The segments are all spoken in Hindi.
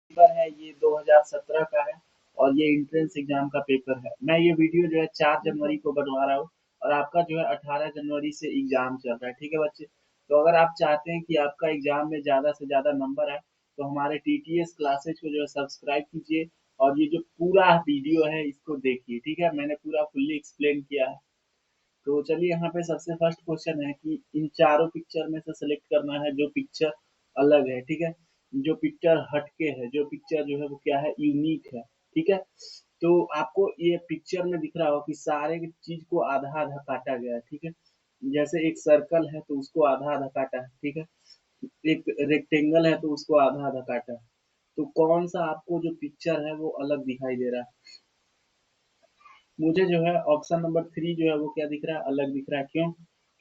पेपर है ये 2017 का है और ये एंट्रेंस एग्जाम का पेपर है। मैं ये वीडियो जो है 4 जनवरी को बनवा रहा हूँ और आपका जो है 18 जनवरी से एग्जाम चल रहा है। ठीक है बच्चे? तो अगर आप चाहते हैं कि आपका एग्जाम में ज़्यादा से ज़्यादा नंबर आए तो हमारे टीटीएस क्लासेज को जो है सब्सक्राइब कीजिए और ये जो पूरा वीडियो है इसको देखिए। ठीक है? मैंने पूरा फुल्ली एक्सप्लेन किया है। तो चलिए यहाँ पे सबसे फर्स्ट क्वेश्चन है कि इन चारों पिक्चर में से सेलेक्ट करना है जो पिक्चर अलग है। ठीक है? जो पिक्चर हटके है, जो पिक्चर जो है वो क्या है, यूनिक है। ठीक है? तो आपको ये पिक्चर में दिख रहा होगा कि सारे चीज को आधा आधा काटा गया है। ठीक है? जैसे एक सर्कल है तो उसको आधा आधा काटा है। ठीक है? एक रेक्टेंगल है तो उसको आधा आधा काटा है। तो कौन सा आपको जो पिक्चर है वो अलग दिखाई दे रहा है? मुझे जो है ऑप्शन नंबर 3 जो है वो क्या दिख रहा है, अलग दिख रहा है। क्यों?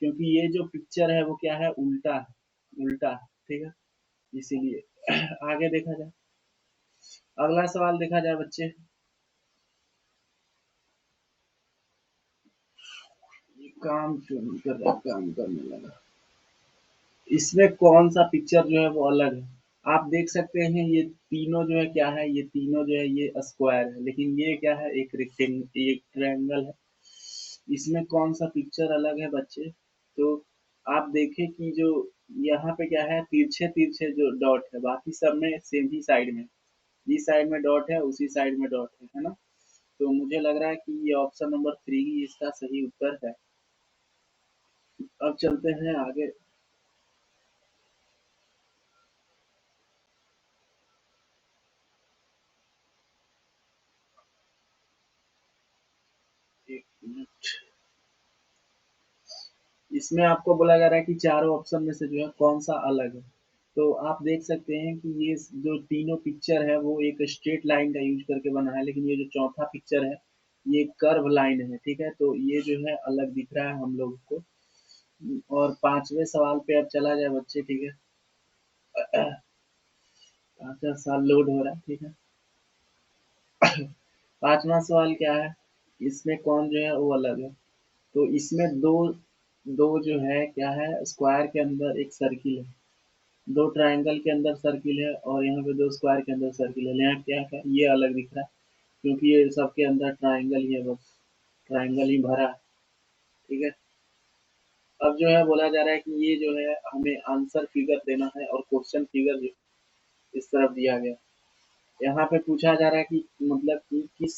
क्योंकि ये जो पिक्चर है वो क्या है, उल्टा है। उल्टा है। ठीक है? इसीलिए आगे देखा जाए, अगला सवाल देखा जाए बच्चे। ये काम क्यों नहीं कर रहा, काम करने लगा। इसमें कौन सा पिक्चर जो है वो अलग है? आप देख सकते हैं ये तीनों जो है क्या है, ये तीनों जो है ये स्क्वायर है, लेकिन ये क्या है, एक एक ट्रायंगल है। इसमें कौन सा पिक्चर अलग है बच्चे? तो आप देखें कि जो यहाँ पे क्या है, तिरछे तिरछे जो डॉट है, बाकी सब में सेम ही साइड में, इस साइड में डॉट है, उसी साइड में डॉट है ना? तो मुझे लग रहा है कि ये ऑप्शन नंबर 3 ही इसका सही उत्तर है। अब चलते हैं आगे। एक मिनट। इसमें आपको बोला जा रहा है कि चारों ऑप्शन में से जो है कौन सा अलग है। तो आप देख सकते हैं कि ये जो तीनों पिक्चर है वो एक स्ट्रेट लाइन का यूज करके बना है, लेकिन ये जो चौथा पिक्चर है ये कर्व लाइन है। ठीक है? तो ये जो है अलग दिख रहा है हम लोग को। और पांचवें सवाल पे अब चला जाए बच्चे। ठीक है? पांचवा सवाल लोड हो रहा है। ठीक है? पांचवा सवाल क्या है, इसमें कौन जो है वो अलग है? तो इसमें दो दो जो है क्या है, स्क्वायर के अंदर एक सर्किल है, दो ट्रायंगल के अंदर सर्किल है और यहाँ पे दो स्क्वायर के अंदर सर्किल है। यहाँ क्या है, ये अलग दिख रहा है क्योंकि ये सबके अंदर ट्रायंगल ही है, बस ट्रायंगल ही भरा है। ठीक है? अब जो है बोला जा रहा है कि ये जो है हमें आंसर फिगर देना है और क्वेश्चन फिगर जो इस तरफ दिया गया। यहाँ पे पूछा जा रहा है कि मतलब कि किस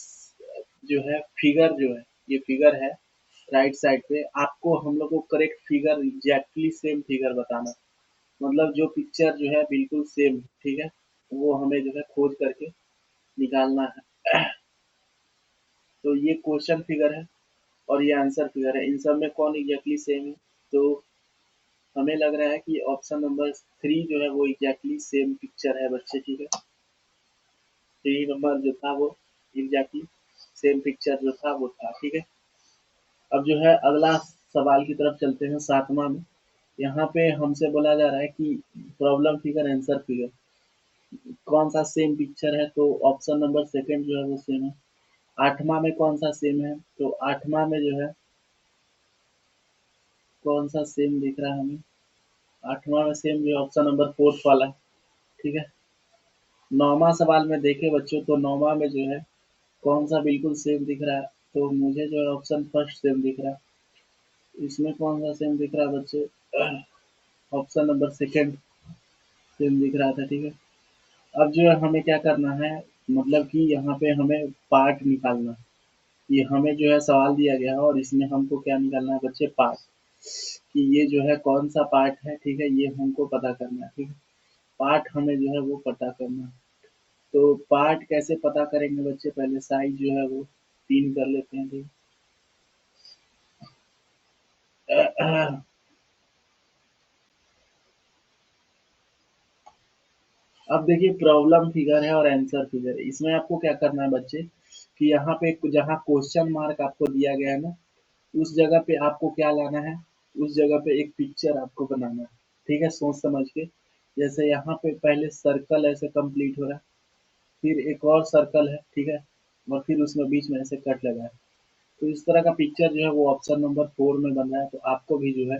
जो है फिगर जो है, ये फिगर है राइट साइड पे, आपको हम लोग को correct figure exactly same figure बताना। मतलब जो पिक्चर जो है बिल्कुल सेम। ठीक है? वो हमें जो है खोज करके निकालना है। तो ये क्वेश्चन फिगर है और ये आंसर फिगर है, इन सब में कौन एग्जैक्टली सेम है? तो हमें लग रहा है कि ऑप्शन नंबर 3 जो है वो एग्जैक्टली सेम पिक्चर है बच्चे। ठीक है? 3 नंबर जो था वो एग्जैक्टली सेम पिक्चर जो था वो था। ठीक है? अब जो है अगला सवाल की तरफ चलते हैं, सातवां में। यहाँ पे हमसे बोला जा रहा है कि प्रॉब्लम फिगर, आंसर फिगर कौन सा सेम पिक्चर है? तो ऑप्शन नंबर सेकंड जो है वो सेम है। आठवां में कौन सा सेम है? तो आठवां में जो है कौन सा सेम दिख रहा है हमें? आठवां में सेम जो ऑप्शन नंबर फोर्थ वाला है। ठीक है? नौवां सवाल में देखे बच्चों तो नौवां में जो है कौन सा बिल्कुल सेम दिख रहा है? तो मुझे जो है ऑप्शन फर्स्ट सेम दिख रहा है। इसमें कौन सा सेम दिख रहा है बच्चे? ऑप्शन नंबर सेकंड सेम दिख रहा था। ठीक है? अब जो है हमें क्या करना है, मतलब कि यहाँ पे हमें पार्ट निकालना है। ये हमें जो है सवाल दिया गया है और इसमें हमको क्या निकालना है बच्चे, पार्ट। कि ये जो है कौन सा पार्ट है। ठीक है? ये हमको पता करना है। ठीक है? पार्ट हमें जो है वो पता करना है। तो पार्ट कैसे पता करेंगे बच्चे, पहले साइज जो है वो 3 कर लेते हैं। ठीक है? अब देखिए प्रॉब्लम फिगर है और आंसर फिगर है। इसमें आपको क्या करना है बच्चे कि यहाँ पे जहाँ क्वेश्चन मार्क आपको दिया गया है ना, उस जगह पे आपको क्या लाना है, उस जगह पे एक पिक्चर आपको बनाना है। ठीक है? सोच समझ के। जैसे यहाँ पे पहले सर्कल ऐसे कंप्लीट हो रहा है, फिर एक और सर्कल है। ठीक है? और फिर उसमें बीच में ऐसे कट लगा है। तो इस तरह का पिक्चर जो है वो ऑप्शन नंबर 4 में बन रहा है। तो आपको भी जो है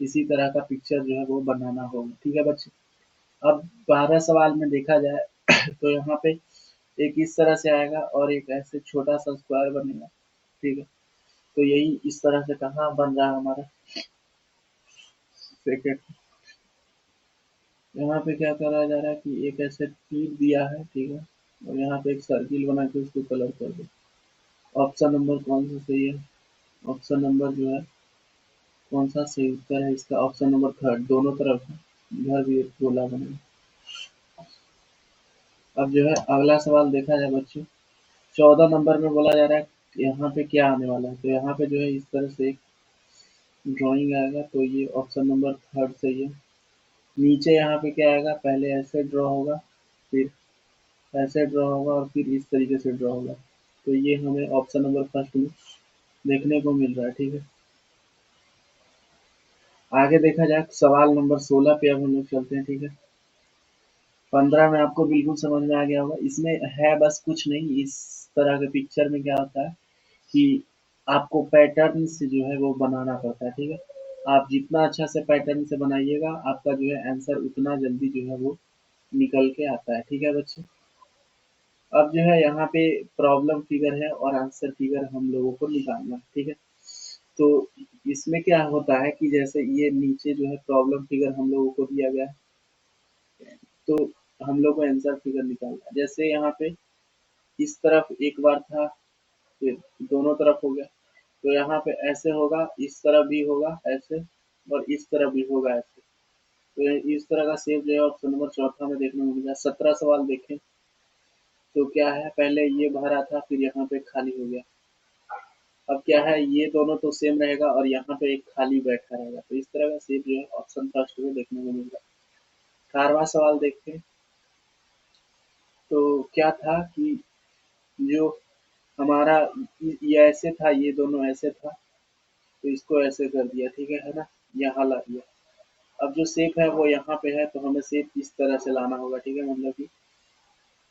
इसी तरह का पिक्चर जो है वो बनाना होगा। ठीक है बच्चे? अब 12 सवाल में देखा जाए तो यहाँ पे एक इस तरह से आएगा और एक ऐसे छोटा सा स्क्वायर बनेगा, ठीक है। तो यही इस तरह से कहाँ बन रहा है हमारा सेकेंड। यहाँ पे क्या करा जा रहा है कि एक ऐसे तीर दिया है, ठीक है, और यहाँ पे एक सर्किल बना के उसको कलर कर दो। ऑप्शन नंबर कौन सा सही है? ऑप्शन नंबर जो है कौन सा सही उत्तर है इसका? ऑप्शन नंबर थर्ड, दोनों तरफ है घर भी एक गोला बनेगा। अब जो है अगला सवाल देखा जाए बच्चों, 14 नंबर में बोला जा रहा है यहाँ पे क्या आने वाला है। तो यहाँ पे जो है इस तरह से एक ड्राइंग आएगा, तो ये ऑप्शन नंबर थर्ड सही है। नीचे यहाँ पे क्या आएगा, पहले ऐसे ड्रॉ होगा, फिर ऐसे ड्रॉ होगा और फिर इस तरीके से ड्रॉ होगा। तो ये हमें ऑप्शन नंबर फर्स्ट में देखने को मिल रहा है, ठीक है। आगे देखा जाए सवाल नंबर 16 पे अब हम लोग चलते हैं, ठीक है। 15 में आपको बिल्कुल समझ में आ गया होगा। इसमें है बस कुछ नहीं, इस तरह के पिक्चर में क्या होता है कि आपको पैटर्न से जो है वो बनाना पड़ता है, ठीक है। आप जितना अच्छा से पैटर्न से बनाइएगा, आपका जो है आंसर उतना जल्दी जो है वो निकल के आता है, ठीक है बच्चे। अब जो है यहाँ पे प्रॉब्लम फिगर है और आंसर फिगर हम लोगों को निकालना है, ठीक है। तो इसमें क्या होता है कि जैसे ये नीचे जो है प्रॉब्लम फिगर हम लोगों को दिया गया है, तो हम लोग को आंसर फिगर निकालना है। जैसे यहाँ पे इस तरफ एक बार था, फिर दोनों तरफ हो गया, तो यहाँ पे ऐसे होगा, इस तरफ भी होगा ऐसे, और इस तरफ भी होगा ऐसे। तो इस तरह का शेप जो है ऑप्शन नंबर चौथा में देखने को मिला। 17 सवाल देखें तो क्या है, पहले ये भरा था फिर यहाँ पे खाली हो गया। अब क्या है, ये दोनों तो सेम रहेगा और यहाँ पे एक खाली बैठा रहेगा। तो इस तरह का शेप जो है ऑप्शन फर्स्ट में देखने को मिल रहा है। 18वां सवाल देखते हैं। तो क्या था कि जो हमारा ये ऐसे था, ये दोनों ऐसे था, तो इसको ऐसे कर दिया, ठीक है ना, यहाँ ला दिया। अब जो शेप है वो यहाँ पे है, तो हमें शेप इस तरह से लाना होगा, ठीक है, मतलब कि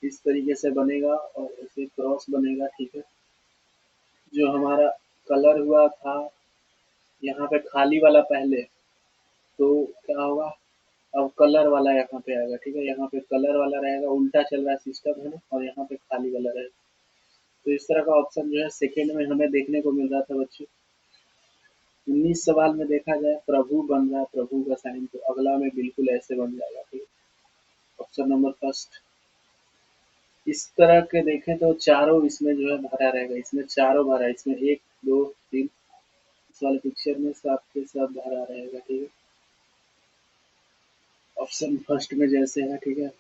इस तरीके से बनेगा और ऐसे क्रॉस बनेगा, ठीक है। जो हमारा कलर हुआ था यहाँ पे खाली वाला पहले, तो क्या होगा, अब कलर वाला यहाँ पे आएगा, ठीक है। यहाँ पे कलर वाला रहेगा, उल्टा चल रहा है सिस्टम है ना, और यहाँ पे खाली वाला रहेगा। तो इस तरह का ऑप्शन जो है सेकंड में हमें देखने को मिल रहा था बच्चों। 19 सवाल में देखा जाए प्रभु बन रहा है, प्रभु का साइन, तो अगला में बिल्कुल ऐसे बन जाएगा, ठीक है। Option number first. इस तरह के देखें तो चारों इसमें जो है भरा रहेगा, इसमें चारों भरा है, इसमें एक दो तीन, इस वाले पिक्चर में सब के सब भरा रहेगा, ठीक है। ऑप्शन फर्स्ट में जैसे है, ठीक है।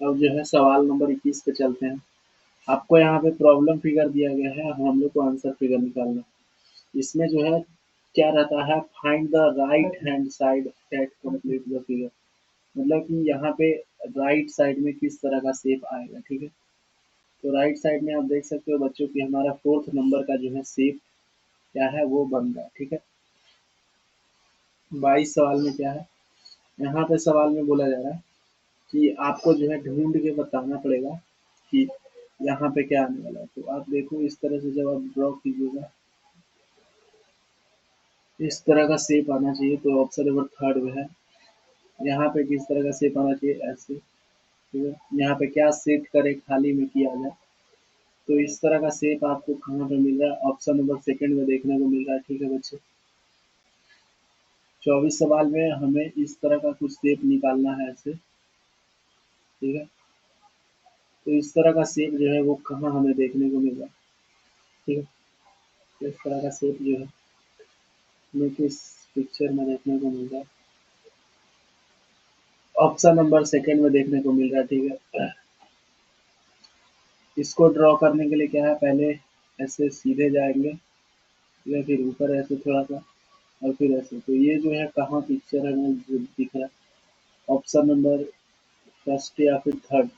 अब जो है सवाल नंबर 21 पे चलते हैं। आपको यहाँ पे प्रॉब्लम फिगर दिया गया है, हम लोग को आंसर फिगर निकालना है। इसमें जो है क्या रहता है, find the right hand side that complete the figure, मतलब कि यहाँ पे राइट साइड में किस तरह का शेप आएगा, ठीक है। तो राइट साइड में आप देख सकते हो बच्चों कि हमारा 4th नंबर का जो है शेप क्या है वो बन रहा है, ठीक है। 22 सवाल में क्या है, यहाँ पे सवाल में बोला जा रहा है कि आपको जो है ढूंढ के बताना पड़ेगा कि यहाँ पे क्या आने वाला है। तो आप देखो इस तरह से जब आप ड्रॉ कीजिएगा, इस तरह का शेप आना चाहिए। तो ऑप्शन नंबर थर्ड में है, यहाँ पे किस तरह का शेप आना चाहिए, ऐसे, ठीक है। यहाँ पे क्या सेट करे खाली में किया जाए, तो इस तरह का शेप आपको कहाँ पे मिल रहा है, ऑप्शन नंबर सेकंड में देखने को मिल रहा है, ठीक है बच्चे। 24 सवाल में हमें इस तरह का कुछ शेप निकालना है ऐसे, ठीक है। तो इस तरह का शेप जो है वो कहाँ हमें देखने को मिल रहा है, ठीक है। तो इस तरह का शेप जो है हमें किस पिक्चर में देखने को मिल रहा है, ऑप्शन नंबर सेकंड में देखने को मिल रहा है, ठीक है। इसको ड्रॉ करने के लिए क्या है, पहले ऐसे सीधे जाएंगे या फिर ऊपर ऐसे थोड़ा सा और फिर ऐसे। तो ये जो है कहाँ पिक्चर है वो दिख रहा है, ऑप्शन नंबर फर्स्ट या फिर थर्ड,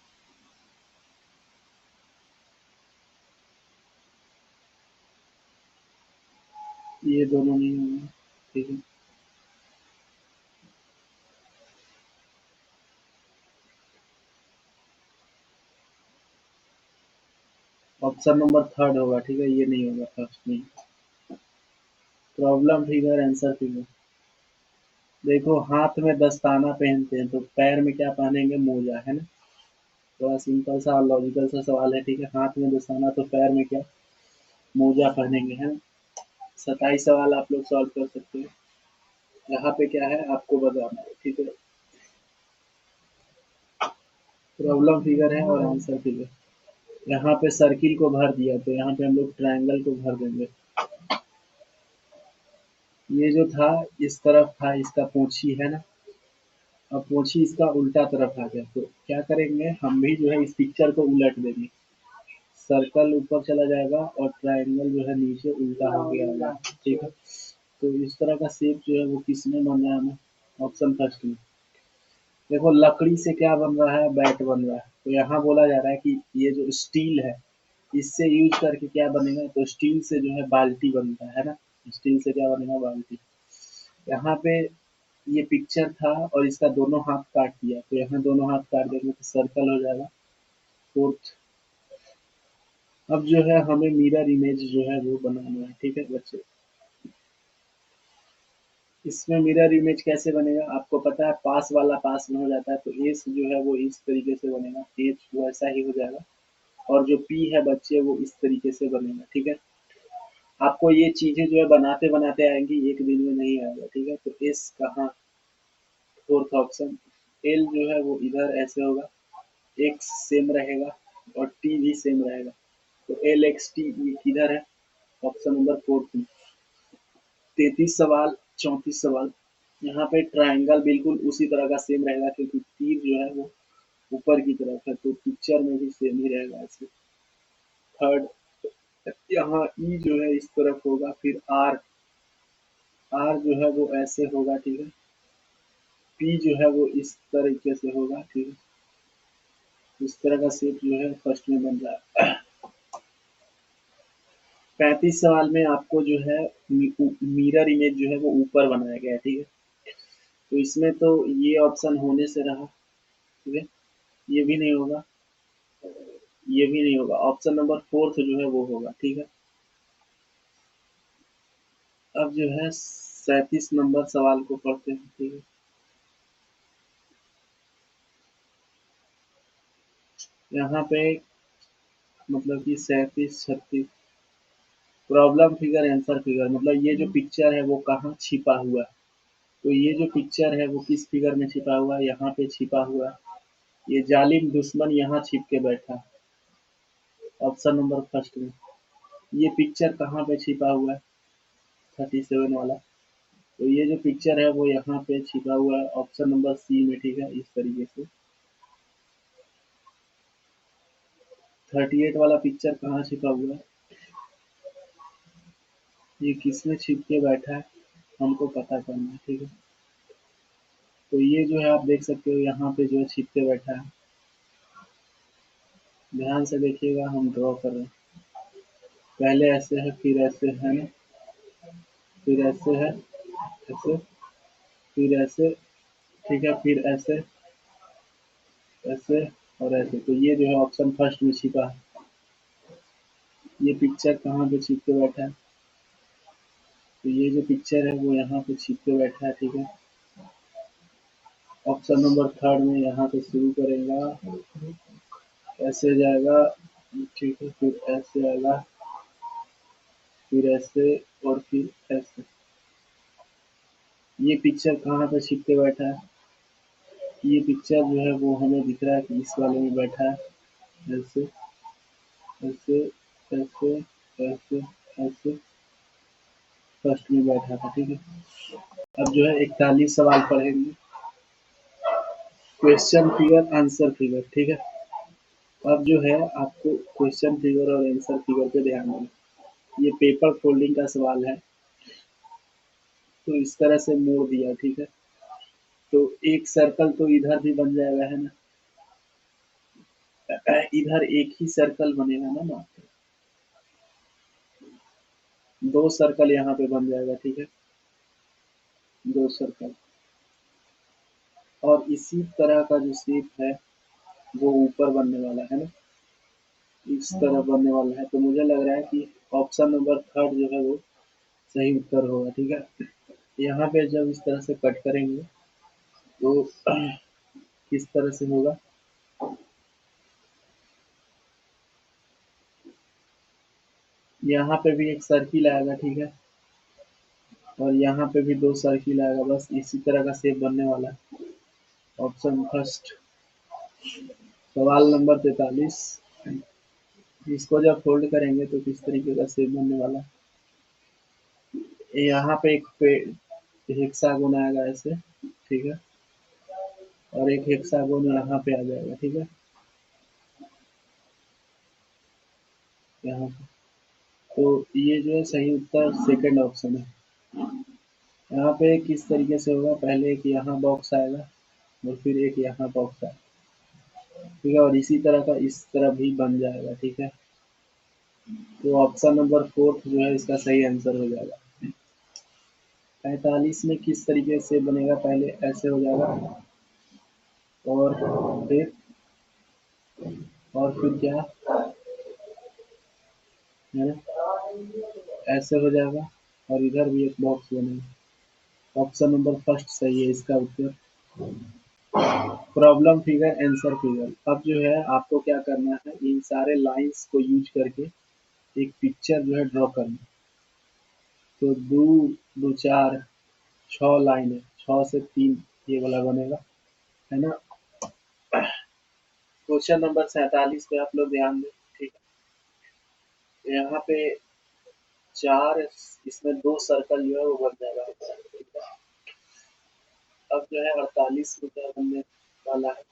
ये दोनों नहीं होंगे, ठीक है। ऑप्शन नंबर थर्ड होगा, ठीक है, ये नहीं होगा, फर्स्ट नहीं। Problem figure, answer figure. देखो हाथ में दस्ताना पहनते हैं तो पैर में क्या पहनेंगे? मोजा, है ना? थोड़ा सिंपल सा और लॉजिकल सा सवाल है, ठीक है। हाथ में दस्ताना तो पैर में क्या? मोजा पहनेंगे, है ना? 27 सवाल आप लोग सॉल्व कर सकते हैं। यहाँ पे क्या है आपको बताना है, ठीक है। प्रॉब्लम फिगर है और आंसर फिगर। यहाँ पे सर्किल को भर दिया तो यहाँ पे हम लोग ट्रायंगल को भर देंगे। ये जो था इस तरफ था इसका पूंछी, है ना? अब पूंछी इसका उल्टा तरफ आ गया तो क्या करेंगे हम भी जो है इस पिक्चर को उलट देंगे। सर्कल ऊपर चला जाएगा और ट्रायंगल जो है नीचे उल्टा होके आएगा, ठीक है। तो इस तरह का शेप जो है वो किसमें बन रहा है हमें? ऑप्शन फर्स्ट में। देखो लकड़ी से क्या बन रहा है? बैट बन रहा है। तो यहाँ बोला जा रहा है कि ये जो स्टील है इससे यूज करके क्या बनेगा? तो स्टील से जो है बाल्टी बनता है ना? स्टील से क्या बनेगा? बाल्टी। यहाँ पे ये पिक्चर था और इसका दोनों हाथ काट दिया तो यहाँ दोनों हाथ काट देंगे तो सर्कल हो जाएगा फोर्थ। अब जो है हमें मिरर इमेज जो है वो बनाना है, ठीक है बच्चे। इसमें मिरर इमेज कैसे बनेगा? आपको पता है पास वाला पास में हो जाता है तो एस जो है वो इस तरीके से बनेगा, एच वैसा ही हो जाएगा। और जो पी है बच्चे वो इस तरीके से बनेगा, ठीक है। आपको ये चीजें जो है बनाते बनाते आएंगी, एक दिन में नहीं आएगा, ठीक है। तो एस कहाँ? Fourth option. एल जो है वो इधर ऐसे होगा, एक्स सेम रहेगा और टी भी सेम रहेगा। तो एल एक्स टी ये किधर है? ऑप्शन नंबर फोर्थ में। 33 सवाल, 34 सवाल। यहाँ पे ट्रायंगल बिल्कुल उसी तरह का सेम रहेगा क्योंकि तीर जो है वो ऊपर की तरफ है तो पिक्चर में भी सेम ही रहेगा ऐसे। थर्ड, यहाँ ई जो है इस तरफ होगा, फिर आर, आर जो है वो ऐसे होगा, ठीक है। पी जो है वो इस तरीके से होगा, ठीक है। इस तरह का शेप जो है फर्स्ट में बन रहा है। 35 सवाल में आपको जो है मिरर इमेज जो है वो ऊपर बनाया गया है, ठीक है। तो इसमें तो ये ऑप्शन होने से रहा, ठीक है। ये भी नहीं होगा, ये भी नहीं होगा। ऑप्शन नंबर फोर्थ जो है वो होगा, ठीक है। अब जो है 37 नंबर सवाल को पढ़ते हैं, ठीक है। यहाँ पे मतलब कि 37 36 प्रॉब्लम फिगर आंसर फिगर, मतलब ये जो पिक्चर है वो कहाँ छिपा हुआ है? तो ये जो पिक्चर है वो किस फिगर में छिपा हुआ है? यहाँ पे छिपा हुआ है। ये जालिम दुश्मन यहाँ छिप के बैठा, ऑप्शन नंबर फर्स्ट में। ये पिक्चर कहाँ पे छिपा हुआ है? 37 वाला। तो ये जो पिक्चर है वो यहाँ पे छिपा हुआ है ऑप्शन नंबर सी में, ठीक है। इस तरीके से 38 वाला पिक्चर कहाँ छिपा हुआ है? ये किसमें छिप के बैठा है हमको पता करना है, ठीक है। तो ये जो है आप देख सकते हो यहाँ पे जो है छिप के बैठा है। ध्यान से देखिएगा, हम ड्रॉ कर रहे हैं। पहले ऐसे है फिर ऐसे है ना, फिर ऐसे है, ऐसे, फिर ऐसे, ठीक है, फिर ऐसे, ऐसे और ऐसे। तो ये जो है ऑप्शन फर्स्ट में छिपा है। ये पिक्चर कहाँ पे छिप के बैठा है? तो ये जो पिक्चर है वो यहाँ पे छिप के बैठा है, ठीक है। ऑप्शन नंबर थर्ड में यहाँ पे शुरू करेगा, ऐसे जाएगा, ठीक है, फिर ऐसे आएगा, फिर ऐसे और फिर ऐसे। ये पिक्चर कहाँ पे छिप के बैठा है? ये पिक्चर जो है वो हमें दिख रहा है कि इस वाले में बैठा है, ऐसे, ऐसे, ऐसे, ऐसे, ऐसे, फर्स्ट में बैठा था, ठीक है। अब जो है 41 सवाल पढ़ेंगे, क्वेश्चन फिगर आंसर फिगर, ठीक है। अब जो है आपको क्वेश्चन फिगर और आंसर फिगर पे ध्यान देना। ये पेपर फोल्डिंग का सवाल है तो इस तरह से मोड़ दिया, ठीक है। तो एक सर्कल तो इधर भी बन जाएगा, है ना? इधर एक ही सर्कल बनेगा ना मात्र, दो सर्कल यहाँ पे बन जाएगा, ठीक है। दो सर्कल और इसी तरह का जो शेप है वो ऊपर बनने वाला है ना, इस तरह बनने वाला है। तो मुझे लग रहा है कि ऑप्शन नंबर थर्ड जो है वो सही उत्तर होगा, ठीक है। यहाँ पे जब इस तरह से कट करेंगे तो किस तरह से होगा, यहाँ पे भी एक सर्किल आएगा, ठीक है, और यहाँ पे भी दो सर्किल आएगा, बस इसी तरह का शेप बनने वाला है। ऑप्शन फर्स्ट, सवाल नंबर 43, इसको जब फोल्ड करेंगे तो किस तरीके का शेप बनने वाला है। यहाँ पे एक हेक्सागोन आएगा ऐसे, ठीक है, और एक हेक्सागोन यहाँ पे आ जाएगा, ठीक है, यहाँ पे। तो ये जो है सही उत्तर सेकंड ऑप्शन है। यहाँ पे किस तरीके से होगा, पहले एक यहाँ बॉक्स आएगा और फिर एक यहाँ बॉक्स आएगा, ठीक है, और इसी तरह का इस तरह भी बन जाएगा, ठीक है। तो ऑप्शन नंबर फोर्थ जो है इसका सही आंसर हो जाएगा। 45 में किस तरीके से बनेगा, पहले ऐसे हो जाएगा और फिर क्या है ना, ऐसे हो जाएगा और इधर भी एक बॉक्स बनेगा। ऑप्शन नंबर फर्स्ट सही है इसका उत्तर। Problem figure, answer figure. अब जो है आपको क्या करना है, इन सारे लाइंस को यूज करके एक पिक्चर जो है ड्रॉ करना है। तो दो दो चार 6 लाइन है, 6 से 3 ये वाला बनेगा, है ना। क्वेश्चन नंबर 47 पे आप लोग ध्यान दें, ठीक है, यहाँ पे चार, इसमें दो सर्कल जो है वो बन जाएगा, ठीक है। अब जो है 48 में क्या बनने वाला है,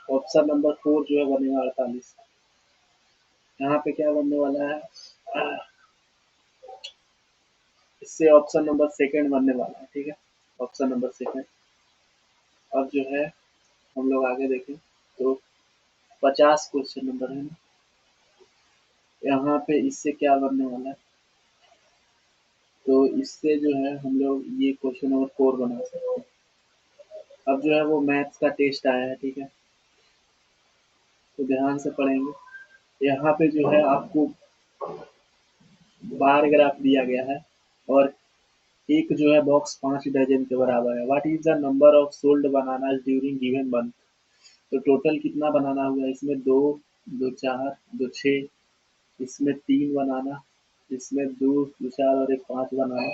ऑप्शन नंबर 4 जो है बनेगा 48। यहाँ पे क्या बनने वाला है, इससे ऑप्शन नंबर सेकंड बनने वाला है, ठीक है, ऑप्शन नंबर सेकंड। अब जो है हम लोग आगे देखें तो 50 क्वेश्चन नंबर है ना, यहाँ पे इससे क्या बनने वाला है, तो इससे जो है हम लोग ये क्वेश्चन नंबर 4 बना सकते हैं। अब जो है वो मैथ्स का टेस्ट आया है, ठीक है, तो ध्यान से पढ़ेंगे। यहाँ पे जो है आपको बार ग्राफ दिया गया है और एक जो है बॉक्स 5 डजन के बराबर है। What is the number of sold banana during given month. तो टोटल कितना बनाना हुआ, इसमें दो, दो चार, दो छः, इसमें 3 बनाना, इसमें दो चार और एक 5 बनाना,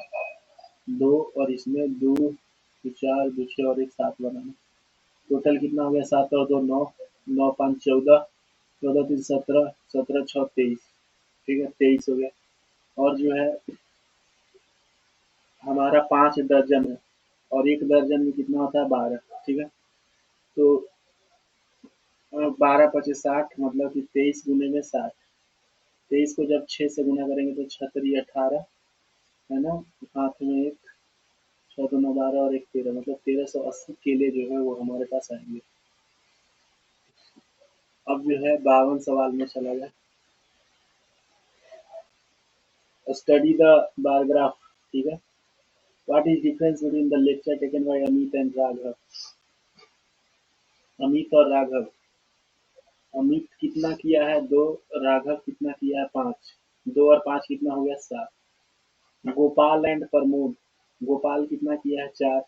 दो, और इसमें दो चार, दो छः और एक 7 बनाना। टोटल कितना हो गया, 7 और 2 9, 9 5 14, 14 3 17, 17 6 23, ठीक है, 23 हो गया। और जो है हमारा 5 दर्जन है और एक दर्जन में कितना होता है, 12, ठीक है। तो 12 × 5 = 60, मतलब कि 23 × 60। 23 को जब 6 से गुना करेंगे तो 6×3 = 18, है ना। हाथ में एक, 6×2 = 12 और एक 13, मतलब 1380 केले जो है वो हमारे पास आएंगे। अब जो है 52 सवाल में चला जाए। स्टडी द बार ग्राफ, ठीक है। What is difference between the lecture taken by Amit and Raghav. Amit और राघव, अमित कितना किया है, 2, राघव कितना किया है, 5। 2 और 5 कितना हो गया, 7। गोपाल एंड प्रमोद, गोपाल कितना किया है, 4,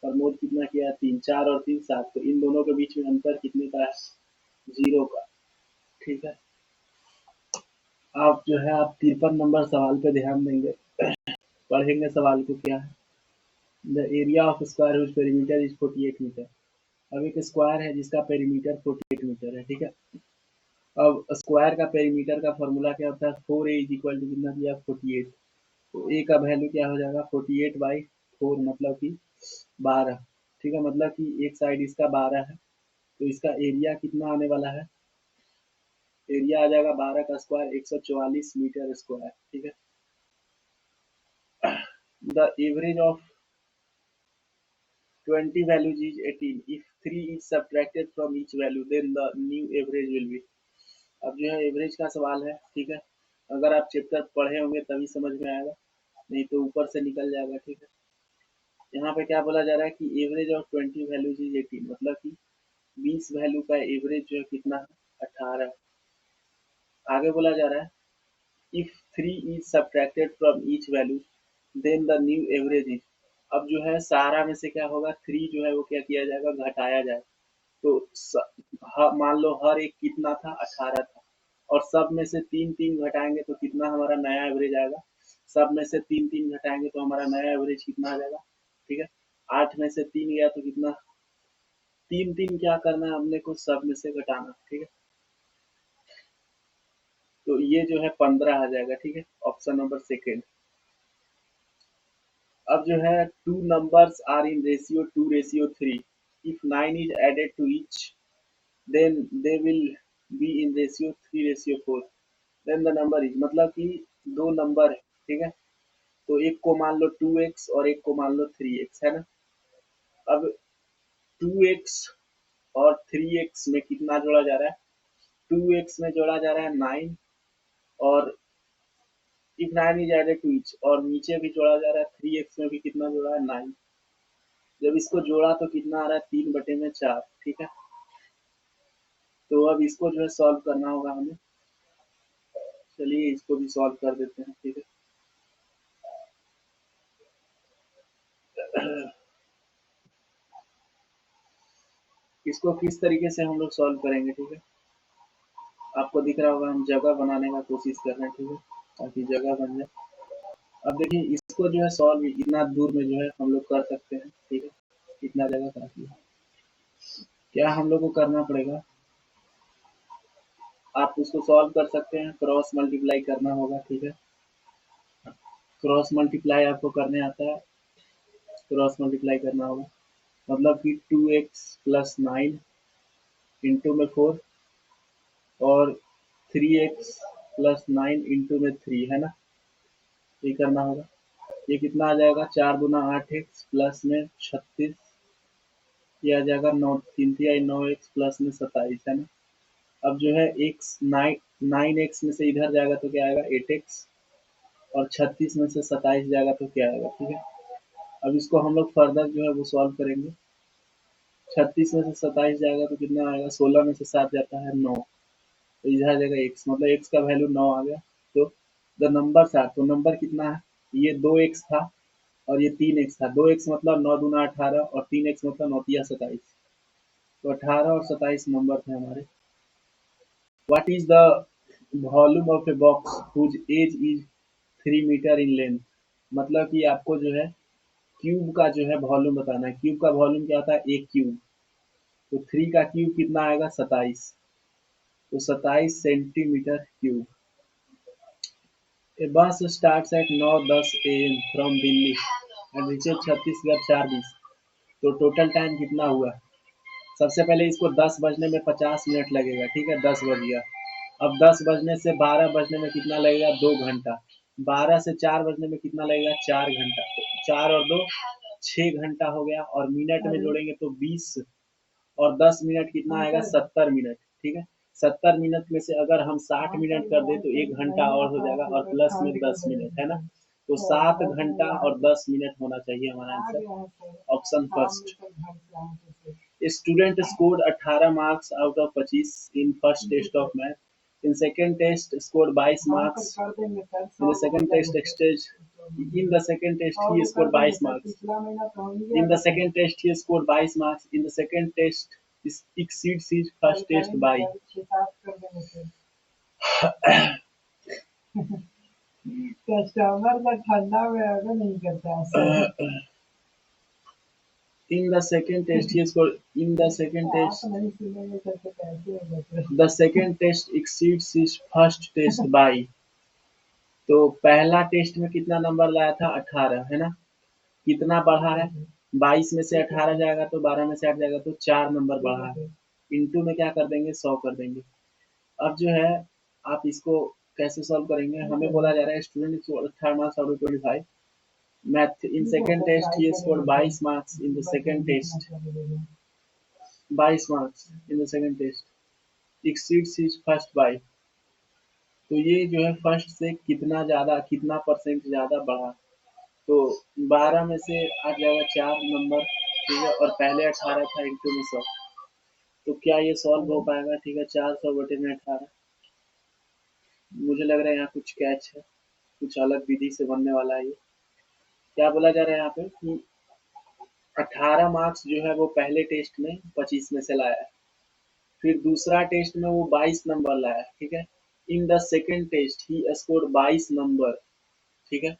प्रमोद कितना किया है, 3। 4 और 3 7, तो इन दोनों के बीच में अंतर कितने का है, 0 का, ठीक है। आप जो है आप 53 नंबर सवाल पे ध्यान देंगे, पढ़ेंगे सवाल को क्या है। The area of square whose perimeter is 48 metre. अब एक स्क्वायर है जिसका पेरीमीटर 48 मीटर है, ठीक है। अब स्क्वायर का पेरीमीटर का फॉर्मूला क्या होता है, 4a इज इक्वल टू कितना दिया, 48। तो ए का वैल्यू क्या हो जाएगा, 48/4, मतलब कि 12, ठीक है, मतलब कि एक साइड इसका 12 है, तो इसका एरिया कितना आने वाला है, एरिया आ जाएगा 12 का स्क्वायर 144 मीटर स्क्वायर, ठीक है। The average of 20 values is 18, if 3 is subtracted from each value then the new average will be। अब जो है एवरेज का सवाल है, ठीक है। अगर आप चैप्टर पढ़े होंगे तभी समझ में आएगा, नहीं तो ऊपर से निकल जाएगा, ठीक है। यहाँ पे क्या बोला जा रहा है कि एवरेज ऑफ 20 वैल्यूज इज 18, मतलब कि 20 वैल्यू का एवरेज जो है कितना है, 18। आगे बोला जा रहा है if 3 is subtracted from each value then the new average is. अब जो है सारा में से क्या होगा, 3 जो है वो क्या किया जाएगा, घटाया जाए। तो मान लो हर एक कितना था, 18 था, और सब में से 3 3 घटाएंगे तो कितना हमारा नया एवरेज आएगा। सब में से 3 3 घटाएंगे तो हमारा नया एवरेज कितना आ जाएगा, ठीक है। 8 में से 3 गया तो कितना, 3 3 क्या करना है हमने को, सब में से घटाना, ठीक है। तो ये जो है 15 आ जाएगा, ठीक है, ऑप्शन नंबर सेकेंड। अब जो है two numbers are in ratio 2:3, if 9 is added to each then they will be in ratio 3:4, then the number is, मतलब कि दो नंबर है, ठीक है। तो एक को मान लो 2x और एक को मान लो 3x, है ना। अब 2x और 3x में कितना जोड़ा जा रहा है, 2x में जोड़ा जा रहा है 9, और if 9 is added to each, और नीचे भी जोड़ा जा रहा है 3x में भी कितना जोड़ा है, 9। जब इसको जोड़ा तो कितना आ रहा है, 3/4, ठीक है। तो अब इसको जो है सॉल्व करना होगा हमें। चलिए इसको भी सॉल्व कर देते हैं, ठीक है। इसको किस तरीके से हम लोग सॉल्व करेंगे, ठीक है। आपको दिख रहा होगा हम जगह बनाने का कोशिश कर रहे हैं, ठीक है, ताकि जगह बन जाए। अब देखिए इसको जो है सॉल्व इतना दूर में जो है हम लोग कर सकते हैं, ठीक है, इतना जगह काफी है। क्या हम लोग को करना पड़ेगा, आप उसको सॉल्व कर सकते हैं, क्रॉस मल्टीप्लाई करना होगा, ठीक है। क्रॉस मल्टीप्लाई आपको करने आता है, क्रॉस मल्टीप्लाई करना होगा, मतलब कि 2x प्लस 9 इंटू में 4 और 3x प्लस 9 इंटू में 3, है ना, ये करना होगा। ये कितना आ जाएगा, 4 × 8x प्लस में 36, ये आ जाएगा 9 प्लस में 27, है ना। अब जो है x 9x में से इधर जाएगा तो क्या आएगा, 8x, और 36 में से 27 जाएगा तो क्या आएगा, ठीक है। अब इसको हम लोग फर्दर जो है वो सॉल्व करेंगे। 36 में से 27 जाएगा तो कितना आएगा, 16 में से 7 जाता है 9, तो इधर आ जाएगा x, मतलब x का वैल्यू 9 आ गया। तो द नंबर 7, तो नंबर कितना है, ये 2x था और ये 3x था। 2x मतलब 9 × 2 = 18 और 3x मतलब 9×3 = 27, तो 18 और 27 नंबर थे हमारे। What is the volume of a box whose edge is 3 metre in length, मतलब कि आपको जो है क्यूब का जो है वॉल्यूम बताना है। क्यूब का वॉल्यूम क्या होता है, एक क्यूब, तो 3 का क्यूब कितना आएगा, 27, तो 27 centimetre cube. A bus starts at 9:10 AM from Delhi and reaches Chhattisgarh 4:20, तो टोटल टाइम कितना हुआ। सबसे पहले इसको 10 बजने में 50 मिनट लगेगा, ठीक है, 10 बज गया। अब 10 बजने से 12 बजने में कितना लगेगा, 2 घंटा। 12 से 4 बजने में कितना लगेगा, 4 घंटा। तो 4 और 2 6 घंटा हो गया, और मिनट में जोड़ेंगे तो 20, और 10 मिनट कितना आएगा, 70 मिनट, ठीक है। 70 मिनट में से अगर हम 60 मिनट कर दे तो 1 घंटा और हो जाएगा, और प्लस में 10 मिनट, है ना। तो 7 घंटा और 10 मिनट होना चाहिए हमारा answer, option first. Student scored 18 marks out of 25 in first test of math, in second test scored 22 marks, in the second test stage, in the second test he scored 22 marks, in the second test he scored 22 marks, in the second test exceeds his first test by customer का ठंडा में अगर नहीं करता। In the second test he scored, in the second test the second test exceeds his first test by, तो पहला टेस्ट में कितना नंबर लाया था, 18, है ना। कितना बढ़ा है, 22 में से 18 जाएगा तो 12 में से 8 जाएगा तो 4 नंबर बढ़ा है। इंटू में क्या कर देंगे, 100 कर देंगे। अब जो है आप इसको कैसे सॉल्व करेंगे, हमें बोला जा रहा है student 18 marks out of 25 math, in second test he scored 22 marks in the second test, 22 marks in the second test exceeds his first by, तो ये जो है फर्स्ट से कितना ज्यादा, कितना परसेंट ज्यादा बढ़ा, तो 12 में से आ जाएगा 4 नंबर, ठीक है, और पहले 18 था, इंटू में 100, तो क्या ये सॉल्व हो पाएगा, ठीक है। 400 बटे में 18, मुझे लग रहा है यहाँ कुछ कैच है, कुछ अलग विधि से बनने वाला है ये। क्या बोला जा रहा है यहाँ पे कि 18 मार्क्स जो है वो पहले टेस्ट में 25 में से लाया है, फिर दूसरा टेस्ट में वो 22 नंबर लाया, ठीक है। In the second test he scored 22 number, ठीक है।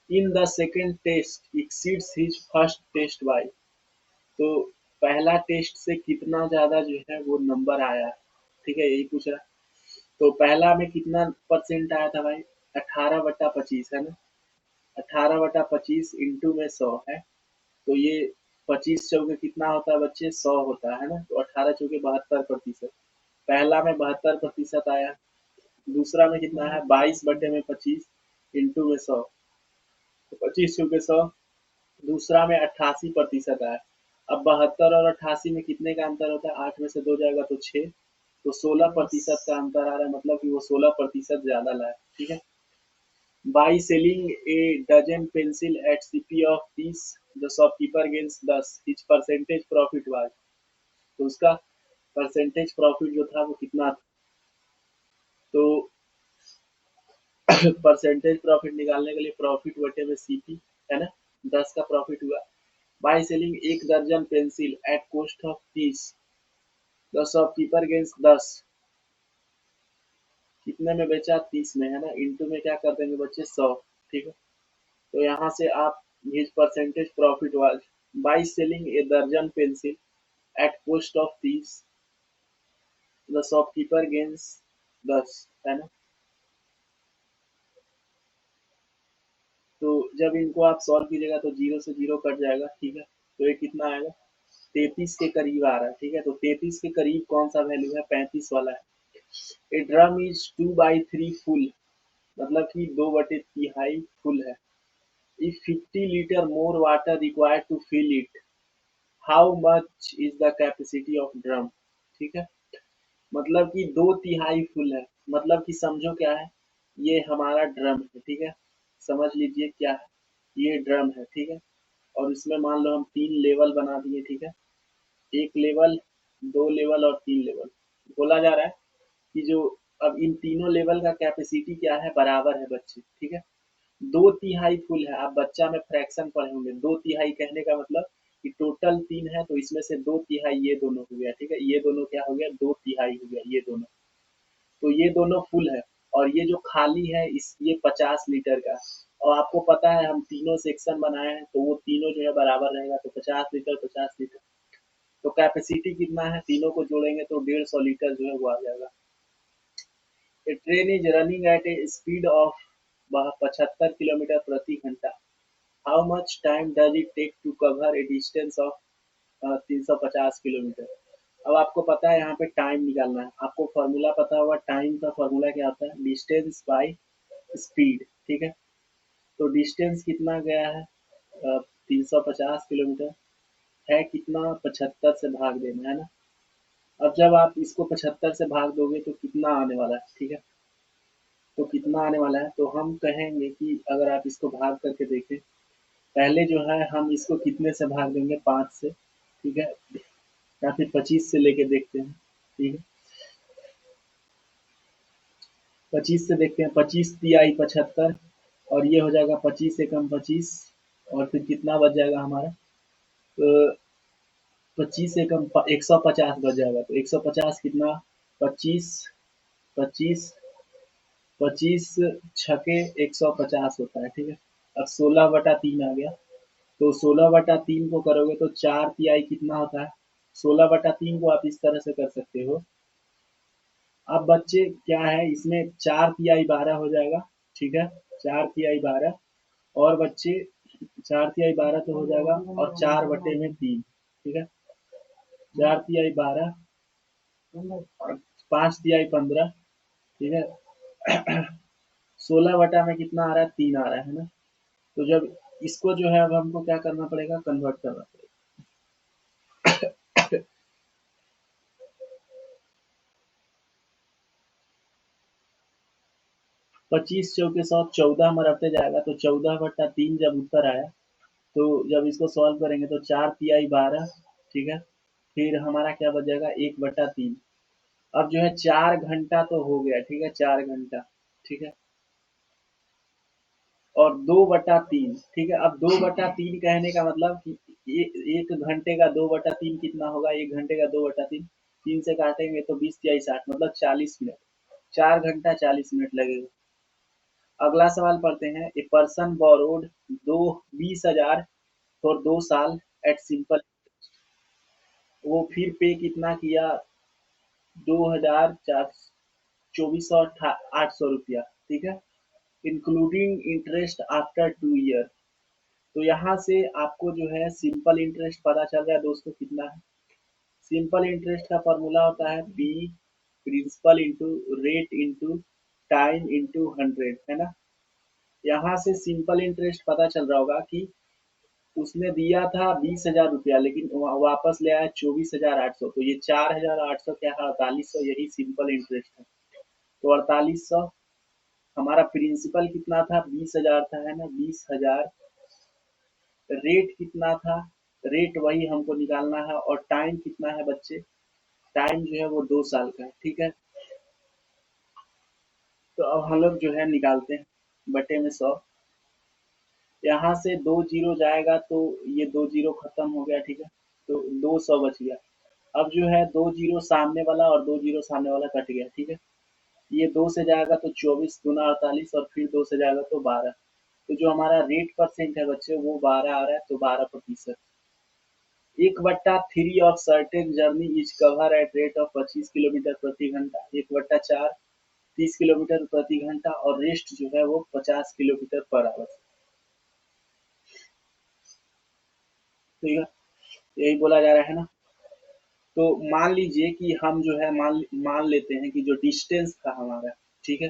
In the second test exceeds his first test by, तो पहला टेस्ट से कितना ज्यादा जो है वो नंबर आया, ठीक है, यही पूछ रहा है। तो पहला में कितना परसेंट आया था भाई, 18/25 है ना, 18/25 इंटू में 100 है, तो ये 25 चौके कितना होता है बच्चे, 100 होता है ना, तो 18 चौके 72%। पहला में 72% आया, दूसरा में कितना है 22/25 इंटू में 100, तो 25 चौके 100, दूसरा में 88% आया। अब 72 और 88 में कितने का अंतर होता है, 8 में से 2 जाएगा तो 6, तो 16% का अंतर आ रहा है, मतलब कि वो 16% ज्यादा लाया, ठीक है। By selling a dozen pencil at CP of 30, the shopkeeper gains 10, his percentage profit was, तो उसका परसेंटेज प्रॉफिट जो था वो कितना था, तो परसेंटेज प्रॉफिट निकालने के लिए प्रॉफिट बटे में सीपी, है ना, 10 का प्रॉफिट हुआ। बाय सेलिंग एक दर्जन pencil at cost of 30, the shopkeeper gains 10, कितने में बेचा, 30 में, है ना, इंटू में क्या कर देंगे बच्चे, 100, ठीक है। तो यहाँ से आप his percentage profit was by selling a दर्जन pencil at cost of 30, the shopkeeper gains 10, है ना। तो जब इनको आप सॉल्व कीजिएगा तो जीरो से जीरो कट जाएगा, ठीक है, तो ये कितना आएगा, 33 के करीब आ रहा है, ठीक है। तो 33 के करीब कौन सा वैल्यू है, 35 वाला है। ए ड्रम इज 2/3 फुल, मतलब कि 2/3 फुल है। If 50 litre more water required to fill it, how much is the capacity of drum, ठीक है। मतलब कि 2/3 फुल है, मतलब कि समझो क्या है, ये हमारा ड्रम है, ठीक है, समझ लीजिए क्या है, ये ड्रम है, ठीक है। और इसमें मान लो हम 3 लेवल बना दिए, ठीक है, 1 लेवल, 2 लेवल और 3 लेवल। बोला जा रहा है कि जो अब इन तीनों लेवल का कैपेसिटी क्या है, बराबर है बच्चे, ठीक है। 2/3 फुल है, आप बच्चा में फ्रैक्शन पढ़े होंगे, 2/3 कहने का मतलब कि टोटल 3 है, तो इसमें से 2/3 ये दोनों हो गया, ठीक है, ये दोनों क्या हो गया, 2/3 हो गया, ये दोनों, तो ये दोनों फुल है। और ये जो खाली है इस ये 50 लीटर का, और आपको पता है हम तीनों सेक्शन बनाए हैं, तो वो तीनों जो है बराबर रहेगा, तो 50 लीटर 50 लीटर, तो कैपेसिटी कितना है, तीनों को जोड़ेंगे तो 150 लीटर जो है वो आ जाएगा। A train is running at a speed of 75 kilometre प्रति घंटा, how much time does it take to cover a distance of 350 kilometre. अब आपको पता है यहाँ पे टाइम निकालना है, आपको फॉर्मूला पता होगा, टाइम का फॉर्मूला क्या होता है, डिस्टेंस बाय स्पीड, ठीक है। तो डिस्टेंस कितना गया है, 350 किलोमीटर, है कितना, 75 से भाग देना है ना। अब जब आप इसको 75 से भाग दोगे तो कितना आने वाला है, ठीक है, तो कितना आने वाला है, तो हम कहेंगे कि अगर आप इसको भाग करके देखें, पहले जो है हम इसको कितने से भाग देंगे, 5 से, ठीक है, या फिर 25 से लेके देखते हैं, ठीक है, 25 से देखते हैं, 25 तिहाई 75, और ये हो जाएगा 25 एकम 25, और फिर कितना बच जाएगा हमारा, तो 25 एकम 150 बच जाएगा, तो 150 कितना, 25, 25, 25 छके 150 होता है, ठीक है। अब 16/3 आ गया, तो 16/3 को करोगे तो 4 तिहाई कितना होता है, 16/3 को आप इस तरह से कर सकते हो। अब बच्चे क्या है, इसमें 4 तिहाई 12 हो जाएगा, ठीक है, 4 तिहाई 12, और बच्चे 4 तिहाई 12 तो हो जाएगा, और 4/3, ठीक है, 4 तिहाई 12, 5 तिहाई 15, ठीक है, 16 में कितना आ रहा है, 3 आ रहा है ना। तो जब इसको जो है अब हमको क्या करना पड़ेगा, कन्वर्ट करना पड़ेगा। 25 × 4 = 14 में रखते जाएगा, तो 14/3 जब उत्तर आया, तो जब इसको सॉल्व करेंगे तो 4 तिहाई 12, ठीक है, फिर हमारा क्या बच जाएगा, 1/3। अब जो है 4 घंटा तो हो गया, ठीक है, 4 घंटा, ठीक है, और 2/3, ठीक है। अब 2/3 कहने का मतलब कि 1 घंटे का 2/3 कितना होगा, 1 घंटे का 2/3, 3 से काटेंगे तो 20 × 3 = 60, मतलब 40 मिनट, 4 घंटा 40 मिनट लगेगा। अगला सवाल पढ़ते हैं। ए पर्सन बोरोड 20,000 फॉर 2 साल एट सिंपल, वो फिर पे कितना किया, 2,400, 24,800 रुपया, ठीक है, इंक्लूडिंग इंटरेस्ट आफ्टर 2 ईयर। तो यहाँ से आपको जो है सिंपल इंटरेस्ट पता चल रहा है दोस्तों कितना है। सिंपल इंटरेस्ट का फॉर्मूला होता है B principal into rate into time into 100, है ना। यहाँ से सिंपल इंटरेस्ट पता चल रहा होगा कि उसने दिया था 20,000 रुपया, लेकिन वापस ले आया 24,800, तो ये 4,800 क्या है, 4800, यही सिंपल इंटरेस्ट है। तो 4800, हमारा प्रिंसिपल कितना था, 20,000 था, है ना, 20,000। रेट कितना था, रेट वही हमको निकालना है, और टाइम कितना है बच्चे, टाइम जो है वो 2 साल का है, ठीक है। तो अब हम लोग जो है निकालते हैं, बटे में 100, यहाँ से 2 जीरो जाएगा तो ये 2 जीरो खत्म हो गया, ठीक है, तो 200 बच गया। अब जो है 2 जीरो सामने वाला और 2 जीरो सामने वाला कट गया, ठीक है। ये 2 से जाएगा तो 24 दूना 48, और फिर 2 से जाएगा तो 12। तो जो हमारा रेट परसेंट है बच्चे वो 12 आ रहा है, तो 12%। 1/3 of certain journey is cover at rate of 25 kilometre प्रति घंटा, 1/4 30 किलोमीटर प्रति घंटा, और रेस्ट जो है वो 50 किलोमीटर पर आवर। ठीक है, यही बोला जा रहा है ना। तो मान लीजिए कि हम जो है मान मान लेते हैं कि जो डिस्टेंस था हमारा, ठीक है,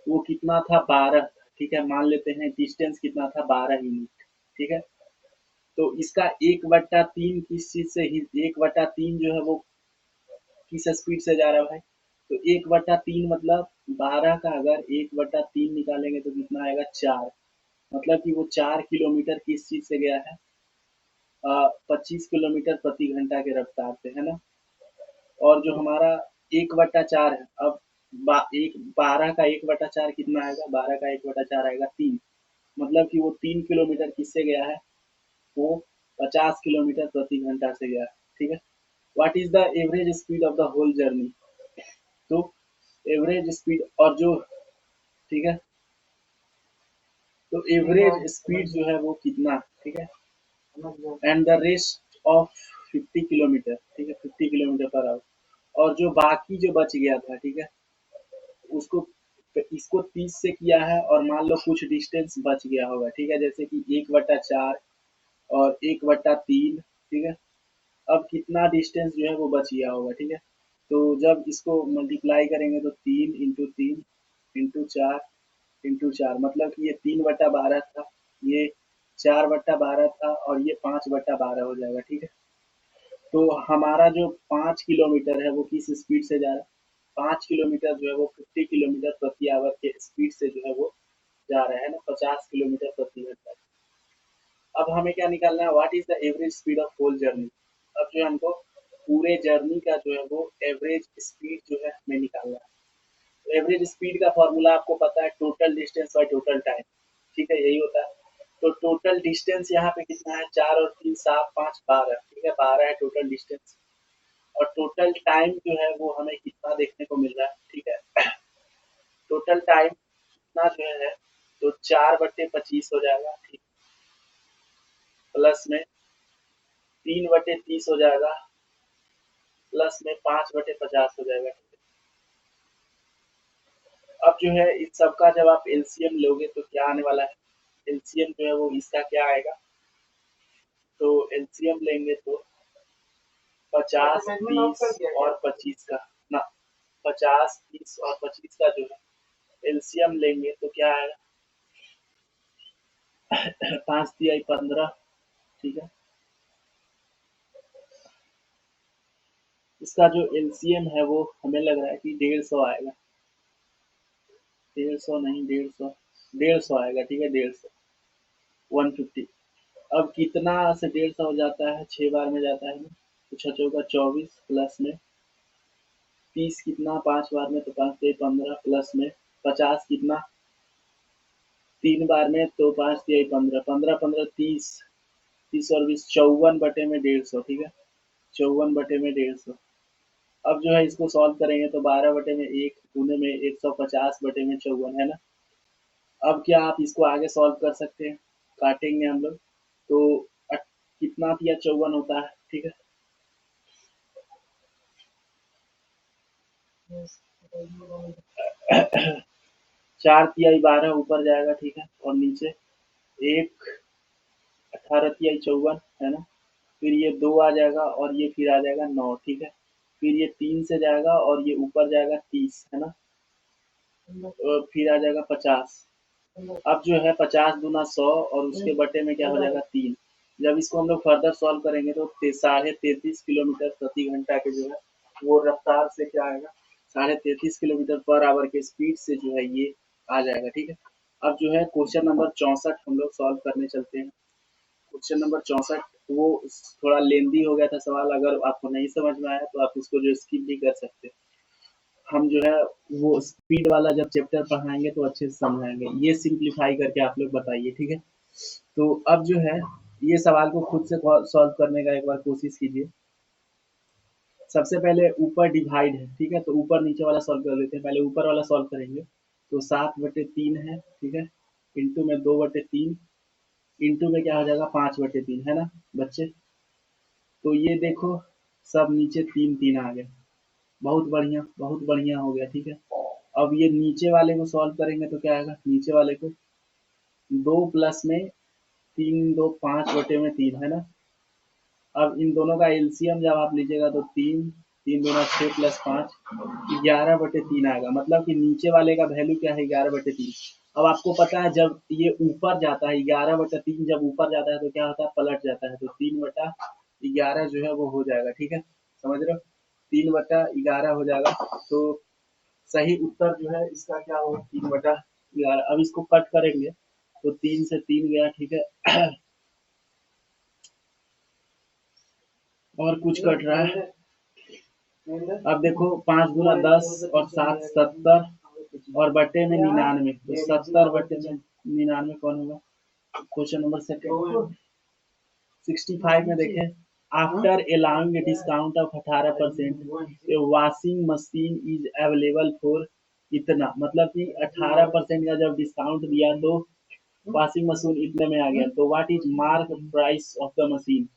वो कितना था, 12, ठीक है, मान लेते हैं डिस्टेंस कितना था, 12 यूनिट, ठीक है। तो इसका 1/3 किस चीज से, 1/3 जो है वो किस स्पीड से जा रहा है भाई, तो 1/3 मतलब 12 का अगर 1/3 निकालेंगे तो कितना आएगा, 4, मतलब कि वो 4 किलोमीटर किस चीज से गया है, 25 किलोमीटर प्रति घंटा के रफ्तार से, है ना। और जो हमारा 1/4 है, अब 12 का 1/4 कितना आएगा, 12 का 1/4 आएगा 3, मतलब कि वो 3 किलोमीटर किससे गया है, वो 50 किलोमीटर प्रति घंटा से गया है, ठीक है। What is the average speed of the whole journey, तो एवरेज स्पीड और जो, ठीक है, तो एवरेज स्पीड जो है वो कितना, ठीक है, and the rest of 50 kilometre, ठीक है, 50 किलोमीटर पर आवर। और जो बाकी जो बच गया था, ठीक है, उसको, इसको 30 से किया है, और मान लो कुछ डिस्टेंस बच गया होगा, ठीक है, जैसे कि 1/4 और 1/3, ठीक है। अब कितना डिस्टेंस जो है वो बच गया होगा, ठीक है। तो जब इसको मल्टीप्लाई करेंगे तो 3 × 3 × 4 × 4, मतलब कि ये 3/12 था, ये 4/12 था, और ये 5/12 हो जाएगा, ठीक है। तो हमारा जो 5 किलोमीटर है वो किस स्पीड से जा रहा है, 5 किलोमीटर जो है वो 50 किलोमीटर प्रति आवर के स्पीड से जो है वो जा रहा है ना, 50 किलोमीटर प्रति घंटा। अब हमें क्या निकालना है, what is the average speed of whole journey. अब जो हमको पूरे जर्नी का जो है वो एवरेज स्पीड जो है हमें निकालना है। एवरेज स्पीड का फॉर्मूला आपको पता है, total distance by total time, ठीक है, यही होता है। तो टोटल डिस्टेंस यहाँ पे कितना है, 4 और 3 7 5 12, ठीक है, 12 है टोटल डिस्टेंस। और टोटल टाइम जो है वो हमें कितना देखने को मिल रहा है, ठीक है, टोटल टाइम कितना जो है, तो 4/25 हो जाएगा, ठीक, प्लस में 3/30 हो जाएगा, प्लस में 5/50 हो जाएगा। अब जो है इस सब का जब आप एलसीएम लोगे तो क्या आने वाला है, एलसीएम जो है वो इसका क्या आएगा, तो एलसीएम लेंगे तो 50 30 और 25 का ना, 50 30 और 25 का जो है एलसीएम लेंगे तो क्या आएगा, 5 × 3 = 15, ठीक है। इसका जो एलसीएम है वो हमें लग रहा है कि 150 आएगा, 150 नहीं, 150, 150 आएगा, ठीक है, 150, 150। अब कितना से 150 हो जाता है, 6 बार में जाता है ना, तो 6 चौका 24, प्लस में 30 कितना 5 बार में, तो 5 से 15 प्लस में 50 कितना 3 बार में, तो 5 से 15, 15 15 30, 30 और 20 54 बटे में 150, ठीक है, 54 बटे में 150। अब जो है इसको सॉल्व करेंगे तो 12 बटे में 1 गुने में 150 बटे में 54 है ना। अब क्या आप इसको आगे सॉल्व कर सकते हैं, काटेंगे हम लोग तो कितना दिया 54 होता है, ठीक है। चार तिहाई 12 ऊपर जाएगा, ठीक है, और नीचे एक 18 तिहाई 54 है ना। फिर ये 2 आ जाएगा और ये फिर आ जाएगा 9, ठीक है। फिर ये 3 से जाएगा और ये ऊपर जाएगा 30 है ना, और फिर आ जाएगा 50। अब जो है 50 दूना 100 और उसके बटे में क्या हो जाएगा 3। जब इसको हम लोग फर्दर सॉल्व करेंगे तो 33.5 किलोमीटर प्रति घंटा के जो है वो रफ्तार से क्या आएगा, 33.5 किलोमीटर पर आवर के स्पीड से जो है ये आ जाएगा, ठीक है। अब जो है क्वेश्चन नंबर 64 हम लोग सॉल्व करने चलते हैं। क्वेश्चन नंबर 64 वो थोड़ा लेंदी हो गया था सवाल, अगर आपको नहीं समझ में आया तो आप उसको जो स्किप भी कर सकते हैं। हम जो है वो स्पीड वाला जब चैप्टर पढ़ाएंगे तो अच्छे से समझाएंगे। ये सिंप्लीफाई करके आप लोग बताइए, ठीक है। तो अब जो है ये सवाल को खुद से सॉल्व करने का एक बार कोशिश कीजिए। सबसे पहले ऊपर डिवाइड है, ठीक है, तो ऊपर नीचे वाला सॉल्व कर लेते हैं। पहले ऊपर वाला सॉल्व करेंगे तो 7/3 है, ठीक है, इंटू में 2/3, इंटू में क्या हो जाएगा 5/3 है ना बच्चे। तो ये देखो सब नीचे 3 3 आ गए, बहुत बढ़िया हो गया, ठीक है। अब ये नीचे वाले को सॉल्व करेंगे तो क्या आएगा, नीचे वाले को 2 प्लस में 3 2 5/3 है ना। अब इन दोनों का एलसीएम जब आप लीजिएगा तो 3 3 दूना 6 प्लस 5 11/3 आएगा। मतलब कि नीचे वाले का वैल्यू क्या है 11/3। अब आपको पता है जब ये ऊपर जाता है 11/3, जब ऊपर जाता है तो क्या होता है पलट जाता है, तो 3/11 जो है वो हो जाएगा, ठीक है, समझ रहे हो, 3/11 हो जाएगा। तो सही उत्तर जो है इसका क्या होगा 3/11। अब इसको कट करेंगे तो 3 से 3 गया, ठीक है। और कुछ कट रहा है। अब देखो 5 दूना 10 और 7 70 और बटे में 99, तो 70 बटे में 99 कौन होगा। क्वेश्चन नंबर सेकंड 65 में देखें, after allowing a discount of 18%, A washing machine is available for इतना। मतलब कि 18% का जब डिस्काउंट दिया तो वॉशिंग मशीन इतने में आ गया। तो what is mark price of the machine,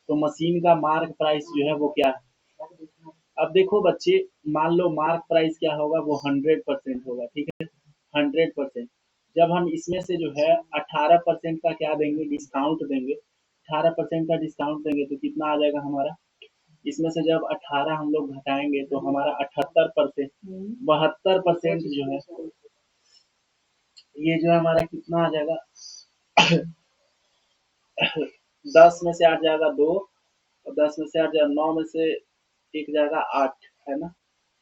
तो मशीन का मार्क प्राइस जो है वो क्या है। अब देखो बच्चे, मान लो मार्क प्राइस क्या होगा वो 100% होगा, ठीक है, 100%। जब हम इसमें से जो है 18% का क्या देंगे डिस्काउंट देंगे, 18% का डिस्काउंट देंगे तो कितना आ जाएगा हमारा। इसमें से जब 18 हम लोग घटाएंगे तो हमारा 78%, 72% जो है ये जो है हमारा कितना आ जाएगा। 10 में से 8 जाएगा 2, और 10 में से 8 जाएगा 9 में से 1 जाएगा 8 है ना।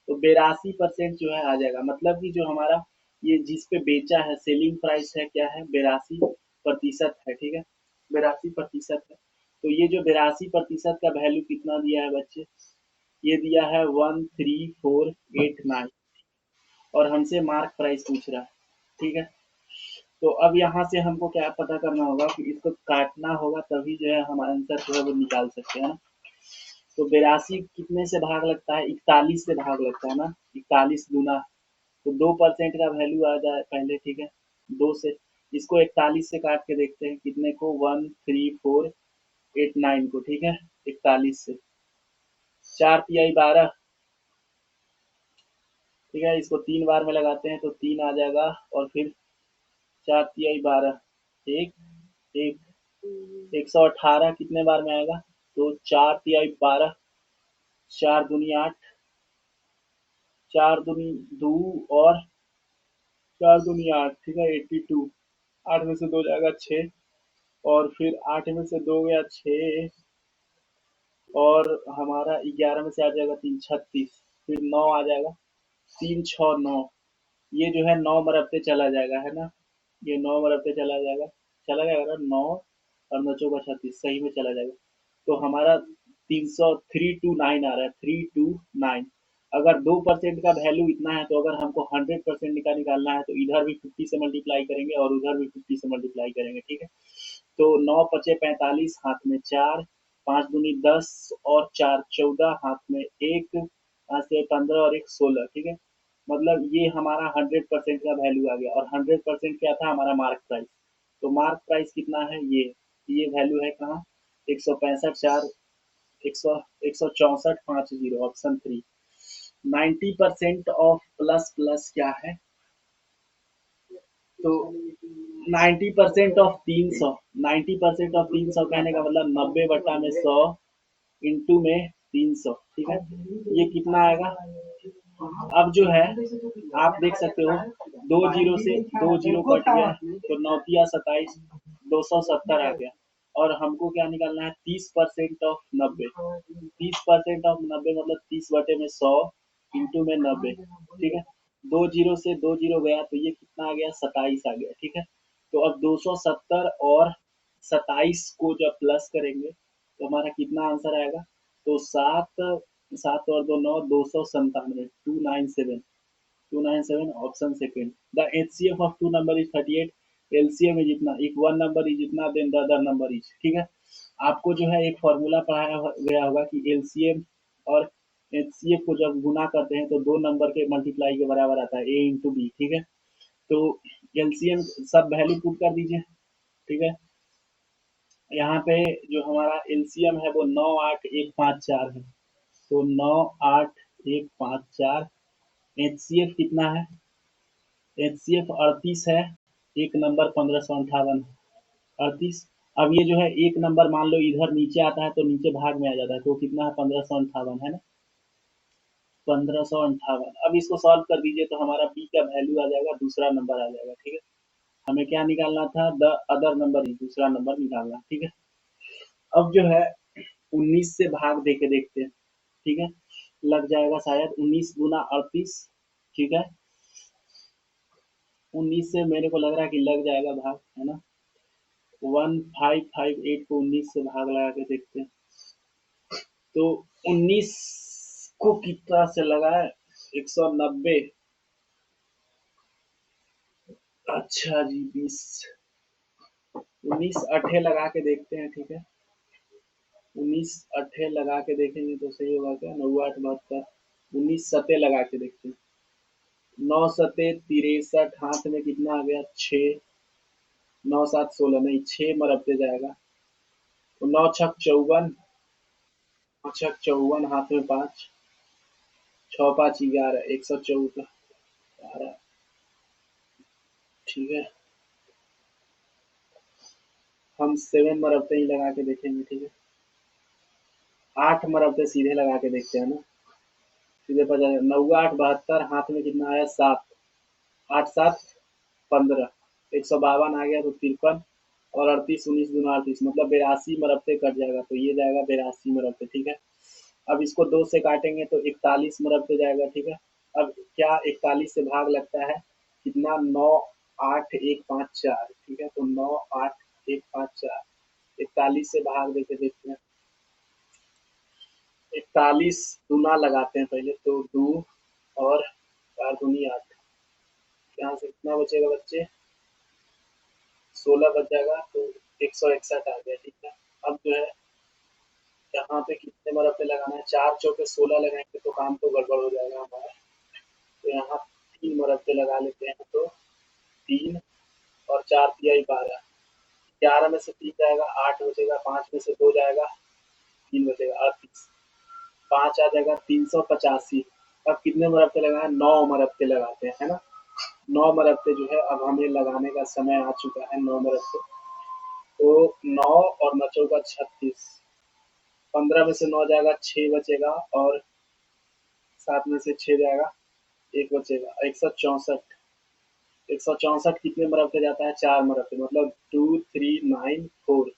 तो 82% जो है आ जाएगा। मतलब कि जो हमारा ये जिस पे बेचा है सेलिंग प्राइस है क्या है 82% है, ठीक है, 82% है। तो ये जो 82% का वैल्यू कितना दिया है बच्चे, ये दिया है 13489, और हमसे मार्क प्राइस पूछ रहा है, ठीक है। तो अब यहाँ से हमको क्या पता करना होगा कि इसको काटना होगा, तभी जो है हम आंसर जो है वो निकाल सकते हैं ना। तो 82 कितने से भाग लगता है, 41 से भाग लगता है ना, 41 दूना, तो 2% का वैल्यू आ जाए पहले, ठीक है, 2 से। इसको 41 से काट के देखते हैं कितने को, 13489 को, ठीक है, 41 से 4 तिहाई 12, ठीक है, इसको 3 बार में लगाते हैं तो 3 आ जाएगा, और फिर 4 तिहाई 12, एक एक 118 कितने बार में आएगा, तो 4 तिहाई 12, 4 दूनी 8, 4 दूनी 2, और 4 दूनी 8, ठीक है, 82। 8 में से 2 जाएगा 6, और फिर 8 में से 2 गया 6, और हमारा 11 में से आ जाएगा 3 36, फिर 9 आ जाएगा, 3 6 9, ये जो है 9 मरबते चला जाएगा है ना, ये 9 मरबते चला जाएगा ना 9, और 9 चौका 36 सही में चला जाएगा। तो हमारा 300 329 आ रहा है, 329। अगर 2% का वैल्यू इतना है तो अगर हमको 100% का निकालना है तो इधर भी 50 से मल्टीप्लाई करेंगे और उधर भी 50 से मल्टीप्लाई करेंगे, ठीक है। तो 9 पचे 45, हाथ में 4, 5 दूनी 10 और 4 14, हाथ में 1, हाथ से 15 और 1 16, ठीक है। मतलब ये हमारा 100% का वैल्यू आ गया और 100% क्या था हमारा मार्क प्राइस। तो मार्क प्राइस कितना है ये वैल्यू है कहाँ, 165 164 ऑप्शन 3। 90% ऑफ प्लस प्लस क्या है, तो 90% ऑफ 300, 90% ऑफ 300 कहने का मतलब 90/100 इंटू में 300, ठीक है। ये कितना आएगा, अब जो है आप देख सकते हो, 2 जीरो से 2 जीरो कट गया तो 9 तिया 27, 270 आ गया। और हमको क्या निकालना है, 30% ऑफ 90, 30% ऑफ 90 मतलब 30/100 इंटू में 90, ठीक है। 2 जीरो से 2 जीरो गया तो ये कितना आ गया, 27 आ गया, ठीक है। तो अब 270 और 27 को जब प्लस करेंगे तो हमारा कितना आंसर आएगा, तो 7 7 और 2 9, 297, 297 option second. The HCF of two number is 38, LCM is इतना, इफ वन नंबर इज इतना then the other number is, ठीक है। आपको जो है एक फॉर्मूला पढ़ाया गया होगा कि एलसीएम और एचसीएफ को जब गुना करते हैं तो दो नंबर के मल्टीप्लाई के बराबर आता है, ए इंटू बी, ठीक है। तो एलसीएम सब वैल्यू पुट कर दीजिए, ठीक है। यहाँ पे जो हमारा एलसीएम है वो 98154 है, तो 98154। एचसीएफ कितना है, एचसीएफ 38 है, एक नंबर 1558, 38। अब ये जो है एक नंबर मान लो इधर नीचे आता है तो नीचे भाग में आ जाता है, तो कितना है 1558 है ना, 1558। अब इसको सॉल्व कर दीजिए तो हमारा बी का वैल्यू आ जाएगा, दूसरा नंबर आ जाएगा, ठीक है। हमें क्या निकालना था, द अदर नंबर ही, दूसरा नंबर निकालना, ठीक है। अब जो है 19 से भाग दे के देखते हैं, ठीक है। लग जाएगा शायद 19 गुना 38, ठीक है। 19 से मेरे को लग रहा है कि लग जाएगा भाग, है ना। 1558 को 19 से भाग लगा के देखते हैं, तो 19 को कितना से लगाए, 190, अच्छा जी 20, 19 अठे लगा के देखते हैं, ठीक है। 19 अठे लगा के देखेंगे तो सही होगा क्या, 9 8 72, 19 सते लगा के देखते हैं, 9 सते 63, हाथ में कितना आ गया 6, 9 7 16, नहीं 6 मरबते जाएगा, तो 9 6 54, 9 6 54, हाथ में 5, 6 5 11, 114, ठीक है। हम 7 मरबते ही लगा के देखेंगे, ठीक है। 8 मरबते सीधे लगा के देखते हैं ना, सीधे पता चला, 9 8 72, हाथ में कितना आया 7, 8 7 15, 152 आ गया तो 53, और 38 19 दूना 38 मतलब 82 मरबते कट जाएगा, तो ये जाएगा 82 मरबते, ठीक है। अब इसको 2 से काटेंगे तो 41 मरबते जाएगा, ठीक है। अब क्या 41 से भाग लगता है कितना, 9 8 1 5 4, ठीक है। तो 9 8 1 5 4, 41 से भाग देके देखते हैं, 41 दूना लगाते हैं पहले, तो 2 और 4 दूनी 8, यहाँ से कितना बचेगा बच्चे, 16 बच जाएगा, तो 161 आ गया, ठीक है। अब जो है यहाँ पे कितने मरबे लगाना है, 4 चौके 16 लगाएंगे तो काम तो गड़बड़ हो जाएगा हमारा, तो यहाँ 3 मरबे लगा लेते हैं, तो 3 और 4 तिया 12, 11 में से 3 जाएगा 8 बचेगा, 5 में से 2 जाएगा 3 बचेगा 38, 5 आ जाएगा 385। अब कितने मरबे लगाए, 9 मरबे लगाते हैं, है ना। 9 मरबे जो है अब हमें लगाने का समय आ चुका है, 9 मरबे, तो 9 और 9 चौका 36, 15 में से 9 जाएगा 6 बचेगा, और 7 में से 6 जाएगा 1 बचेगा, 164, 164 कितने मरब पे जाता है, 4 मरब पे, मतलब 2394,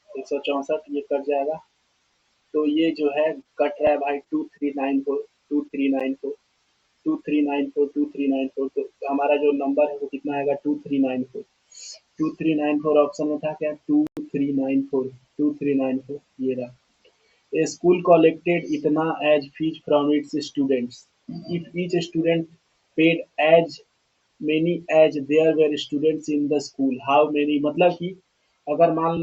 164 ये कट जाएगा, तो ये जो है कट रहा है भाई 2394, 2394, 2394, 2394, तो हमारा जो नंबर है वो कितना आएगा 2394, 2394 ऑप्शन में था क्या, 2394, 2394 ये रहा। A school collected इतना as fees from its students. If each student paid as many as there were students in the school, how many मतलब कि अगर मान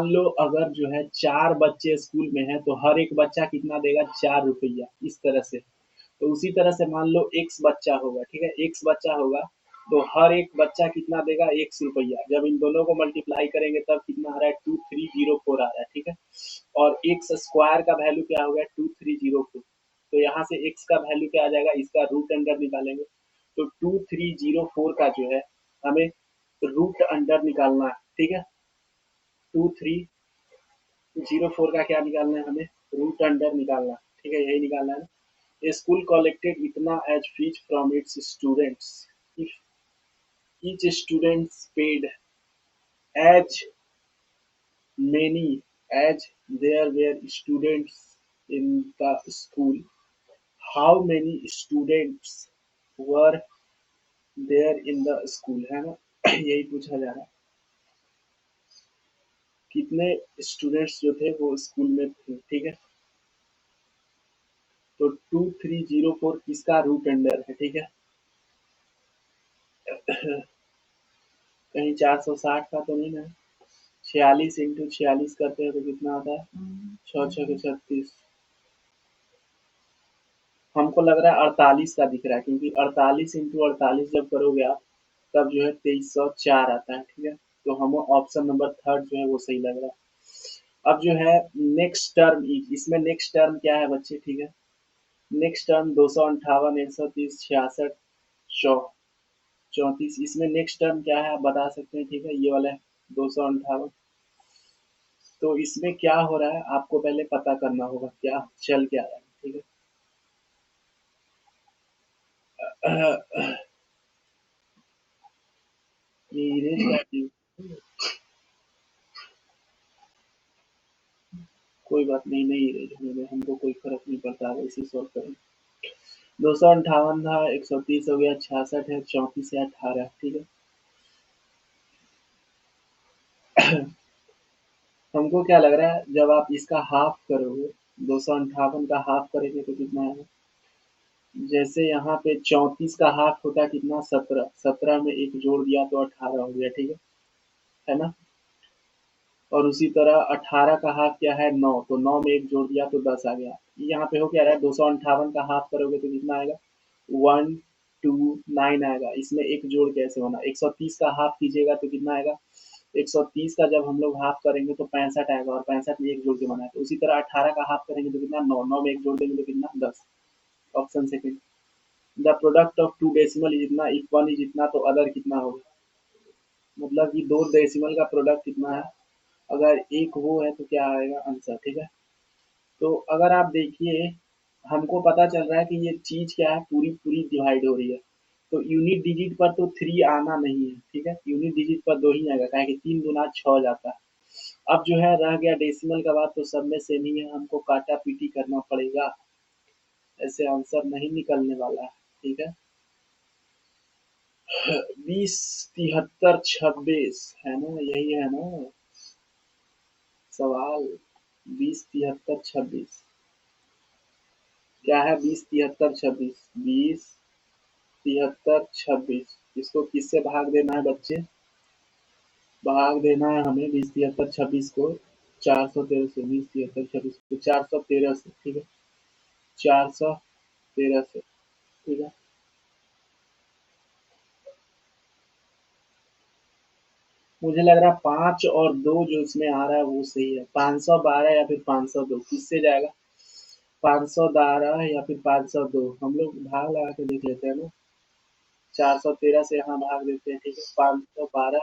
लो अगर जो है 4 बच्चे स्कूल में हैं तो हर एक बच्चा कितना देगा 4 रुपया इस तरह से। तो उसी तरह से मान लो एक्स बच्चा होगा, ठीक है, एक्स बच्चा होगा तो हर एक बच्चा कितना देगा एक्स रुपया। जब इन दोनों को मल्टीप्लाई करेंगे तब कितना आ रहा है 2304 आ रहा है, ठीक है। और एक्स स्क्वायर का वैल्यू क्या हो गया 2304। तो यहाँ से एक्स का वैल्यू क्या आ जाएगा, इसका रूट अंडर निकालेंगे। तो 2304 का जो है हमें रूट अंडर निकालना है, ठीक है। 2304 का क्या निकालना है हमें, रूट अंडर निकालना है, ठीक है, यही निकालना है ना। A school collected itna as fees from its students. If each student paid as many as there were students in the school, how many students were there in the school, है ना। यही पूछा जा रहा है, कितने स्टूडेंट्स जो थे वो स्कूल में थे, ठीक है। तो 2304 किसका रूट अंडर है, ठीक है। कहीं 460 का तो नहीं ना। 46 इंटू 46 करते हैं तो कितना आता है, 6 6 36। हमको लग रहा है 48 का दिख रहा है, क्योंकि 48 इंटू 48 जब करोगे आप तब जो है 2304 आता है, ठीक है। तो हम ऑप्शन नंबर थर्ड जो है वो सही लग रहा है। अब जो है नेक्स्ट टर्म, इसमें नेक्स्ट टर्म क्या है बच्चे, ठीक है। नेक्स्ट टर्म 258, 130, 66, 34, इसमें नेक्स्ट टर्म क्या है आप बता सकते हैं, ठीक है, ये वाला है 258। तो इसमें क्या हो रहा है आपको पहले पता करना होगा क्या चल क्या रहा है, ठीक है। ये इरेज कर दी, कोई बात नहीं, नहीं इरेज होने दो, हमको कोई फर्क नहीं पड़ता, अब इसी सॉल्व करेंगे। 258 था, 130 हो गया, 66 है, 34 है, 18, ठीक है। हमको क्या लग रहा है जब आप इसका हाफ करोगे, 258 का हाफ करेंगे तो कितना आएगा। जैसे यहाँ पे 34 का हाफ होता है कितना, 17, 17 में एक जोड़ दिया तो 18 हो गया, ठीक है ना। और उसी तरह 18 का हाफ क्या है 9, तो 9 में एक जोड़ दिया तो 10 आ गया। यहाँ पे हो क्या रहा है, 258 का हाफ करोगे तो कितना आएगा, 129 आएगा। इसमें एक जोड़ कैसे होना, 130 का हाफ कीजिएगा तो कितना आएगा, 130 का जब हम लोग हाफ करेंगे तो 65 आएगा, और 65 में एक जोड़ के बना है। तो उसी तरह 18 का हाफ करेंगे तो कितना, 9, 9 में एक जोड़ देंगे तो कितना, 10। Option second. The product of two decimal is इतना, इफ वन इज इतना तो अदर कितना होगा। मतलब कि दो डेसिमल का प्रोडक्ट कितना है, अगर एक वो है तो क्या आएगा आंसर, ठीक है। तो अगर आप देखिए, हमको पता चल रहा है कि ये चीज क्या है, पूरी पूरी डिवाइड हो रही है। तो यूनिट डिजिट पर तो 3 आना नहीं है, ठीक है, यूनिट डिजिट पर 2 ही आएगा, काहे कि 3 गुना 6 जाता है। अब जो है रह गया डेसिमल का बात, तो सब में सेम ही है, हमको काटा पीटी करना पड़ेगा, ऐसे आंसर नहीं निकलने वाला है, ठीक है। 20 73 26 है ना, यही है ना सवाल। 20 73 26 क्या है, 20 73 26, 20 73 26, इसको किससे भाग देना है बच्चे, भाग देना है हमें 20 73 26 को 413 से, 20 73 26 को 413 से, ठीक है, 413 से, ठीक है। मुझे लग रहा है 5 और 2 जो इसमें आ रहा है वो सही है, 512 या फिर 502 किससे जाएगा, 512 या फिर 502, हम लोग भाग लगा के देख लेते हैं ना। 413 से यहाँ भाग देते हैं, ठीक है, 512,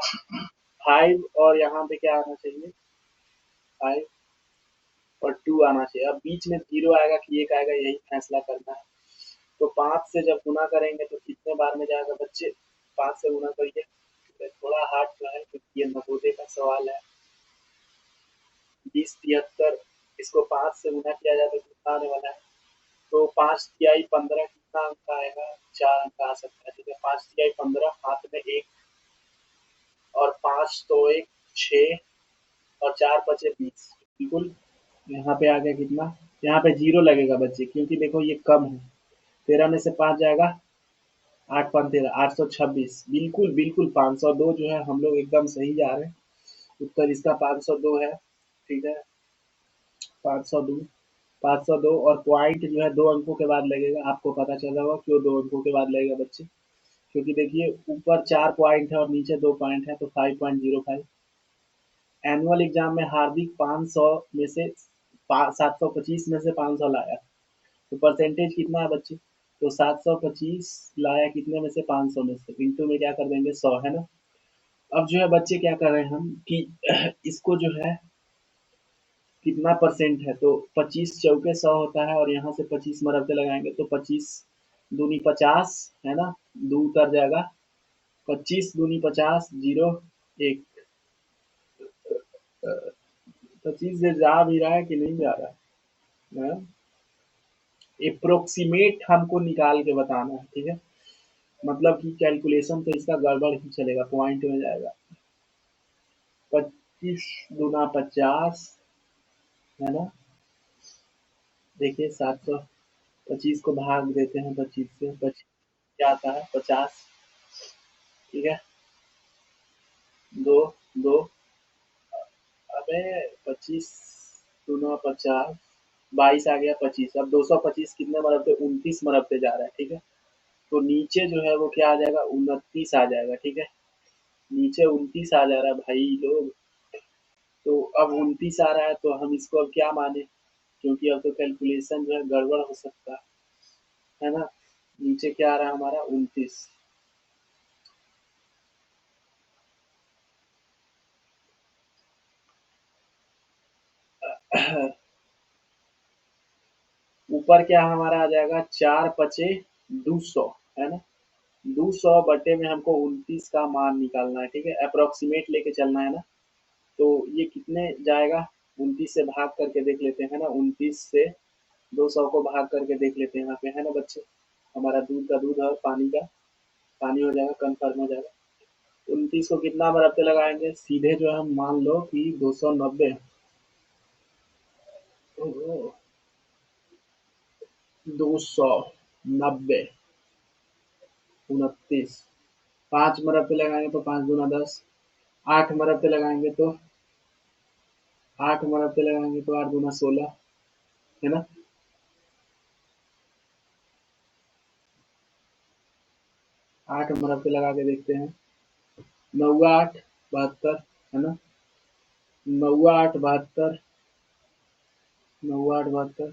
5 और यहाँ पे क्या आना चाहिए, 5 और 2 आना चाहिए। अब बीच में 0 आएगा कि 1 आएगा यही फैसला करना है। तो 5 से जब गुना करेंगे तो कितने बार में जाएगा बच्चे, 5 से गुना करिए, थोड़ा हार्ड जो है क्योंकि ये नवोदय का सवाल है। 20 73, इसको 5 से गुना किया जाए तो कितना आने वाला है, तो 5 तिहाई 15, कितना अंक आएगा, 4 अंक आ सकता है, ठीक है। 5 तिहाई 15, हाथ में 1 और 5 तो 1 6 और 4 बचे 20, बिल्कुल यहाँ पे आ गया कितना, यहाँ पे 0 लगेगा बच्चे, क्योंकि देखो ये कम है। 13 में से 5 जाएगा, 8 5 13, 826। बिल्कुल बिल्कुल 502 जो है, हम लोग एकदम सही जा रहे हैं। उत्तर इसका 502 है। ठीक है, 502, 502। और पॉइंट जो है 2 अंकों के बाद लगेगा, आपको पता चला होगा क्यों 2 अंकों के बाद लगेगा बच्चे, क्योंकि देखिए ऊपर 4 पॉइंट है और नीचे 2 पॉइंट है, तो 5.05। एनुअल एग्जाम में हार्दिक 500 में से 725 में से 500 लाया, तो परसेंटेज कितना है बच्चे, तो 725 लाया कितने में से, 500 में से, इंटू में क्या कर देंगे, 100, है ना। अब जो है बच्चे क्या कर रहे हैं हम कि इसको जो है कितना परसेंट है, तो 25 चौके 100 होता है, और यहाँ से 25 मरबटे लगाएंगे तो 25 दूनी 50, है ना, 2 उतर जाएगा, 25 दूनी 50, 0 1। 25 से जा भी रहा है कि नहीं जा रहा है, अप्रोक्सीमेट हमको निकाल के बताना है, ठीक है। मतलब कि कैलकुलेशन तो इसका गड़बड़ ही चलेगा, पॉइंट में जाएगा। 25 दूना 50, है ना। देखिए 725 को भाग देते हैं 25 से, 25 क्या आता है, 50, ठीक है, 2 2। अबे 25 दूना 50, 22 आ गया 25। अब 225 कितने मरबटे, 29 मरबटे जा रहा है, ठीक है। तो नीचे जो है वो क्या आ जाएगा, 29 आ जाएगा, ठीक है। नीचे 29 आ जा रहा है भाई लोग। तो अब 29 आ रहा है, तो हम इसको अब क्या माने, क्योंकि अब तो कैलकुलेशन जो है गड़बड़ हो सकता है ना। नीचे क्या आ रहा है हमारा, 29। ऊपर क्या हमारा आ जाएगा, 4 पचे 200, है ना। 200 बटे में हमको 29 का मान निकालना है, ठीक है, अप्रोक्सीमेट लेके चलना है ना। तो ये कितने जाएगा, 29 से भाग करके देख लेते हैं ना, 29 से 200 को भाग करके देख लेते हैं यहाँ पे, है ना बच्चे। हमारा दूध का दूध और पानी का पानी हो जाएगा, कन्फर्म हो जाएगा। 29 को कितना बराबर लगाएंगे, सीधे जो है हम मान लो कि 290, 290 29, 5 मरबे लगाएंगे तो 5 दूना 10, 8 मरबे लगाएंगे तो 8 मरबे लगाएंगे तो 8 दूना 16, है ना। 8 मरबे लगा के देखते हैं, 9 8 72, है ना। 9 8 72, 9 8 72।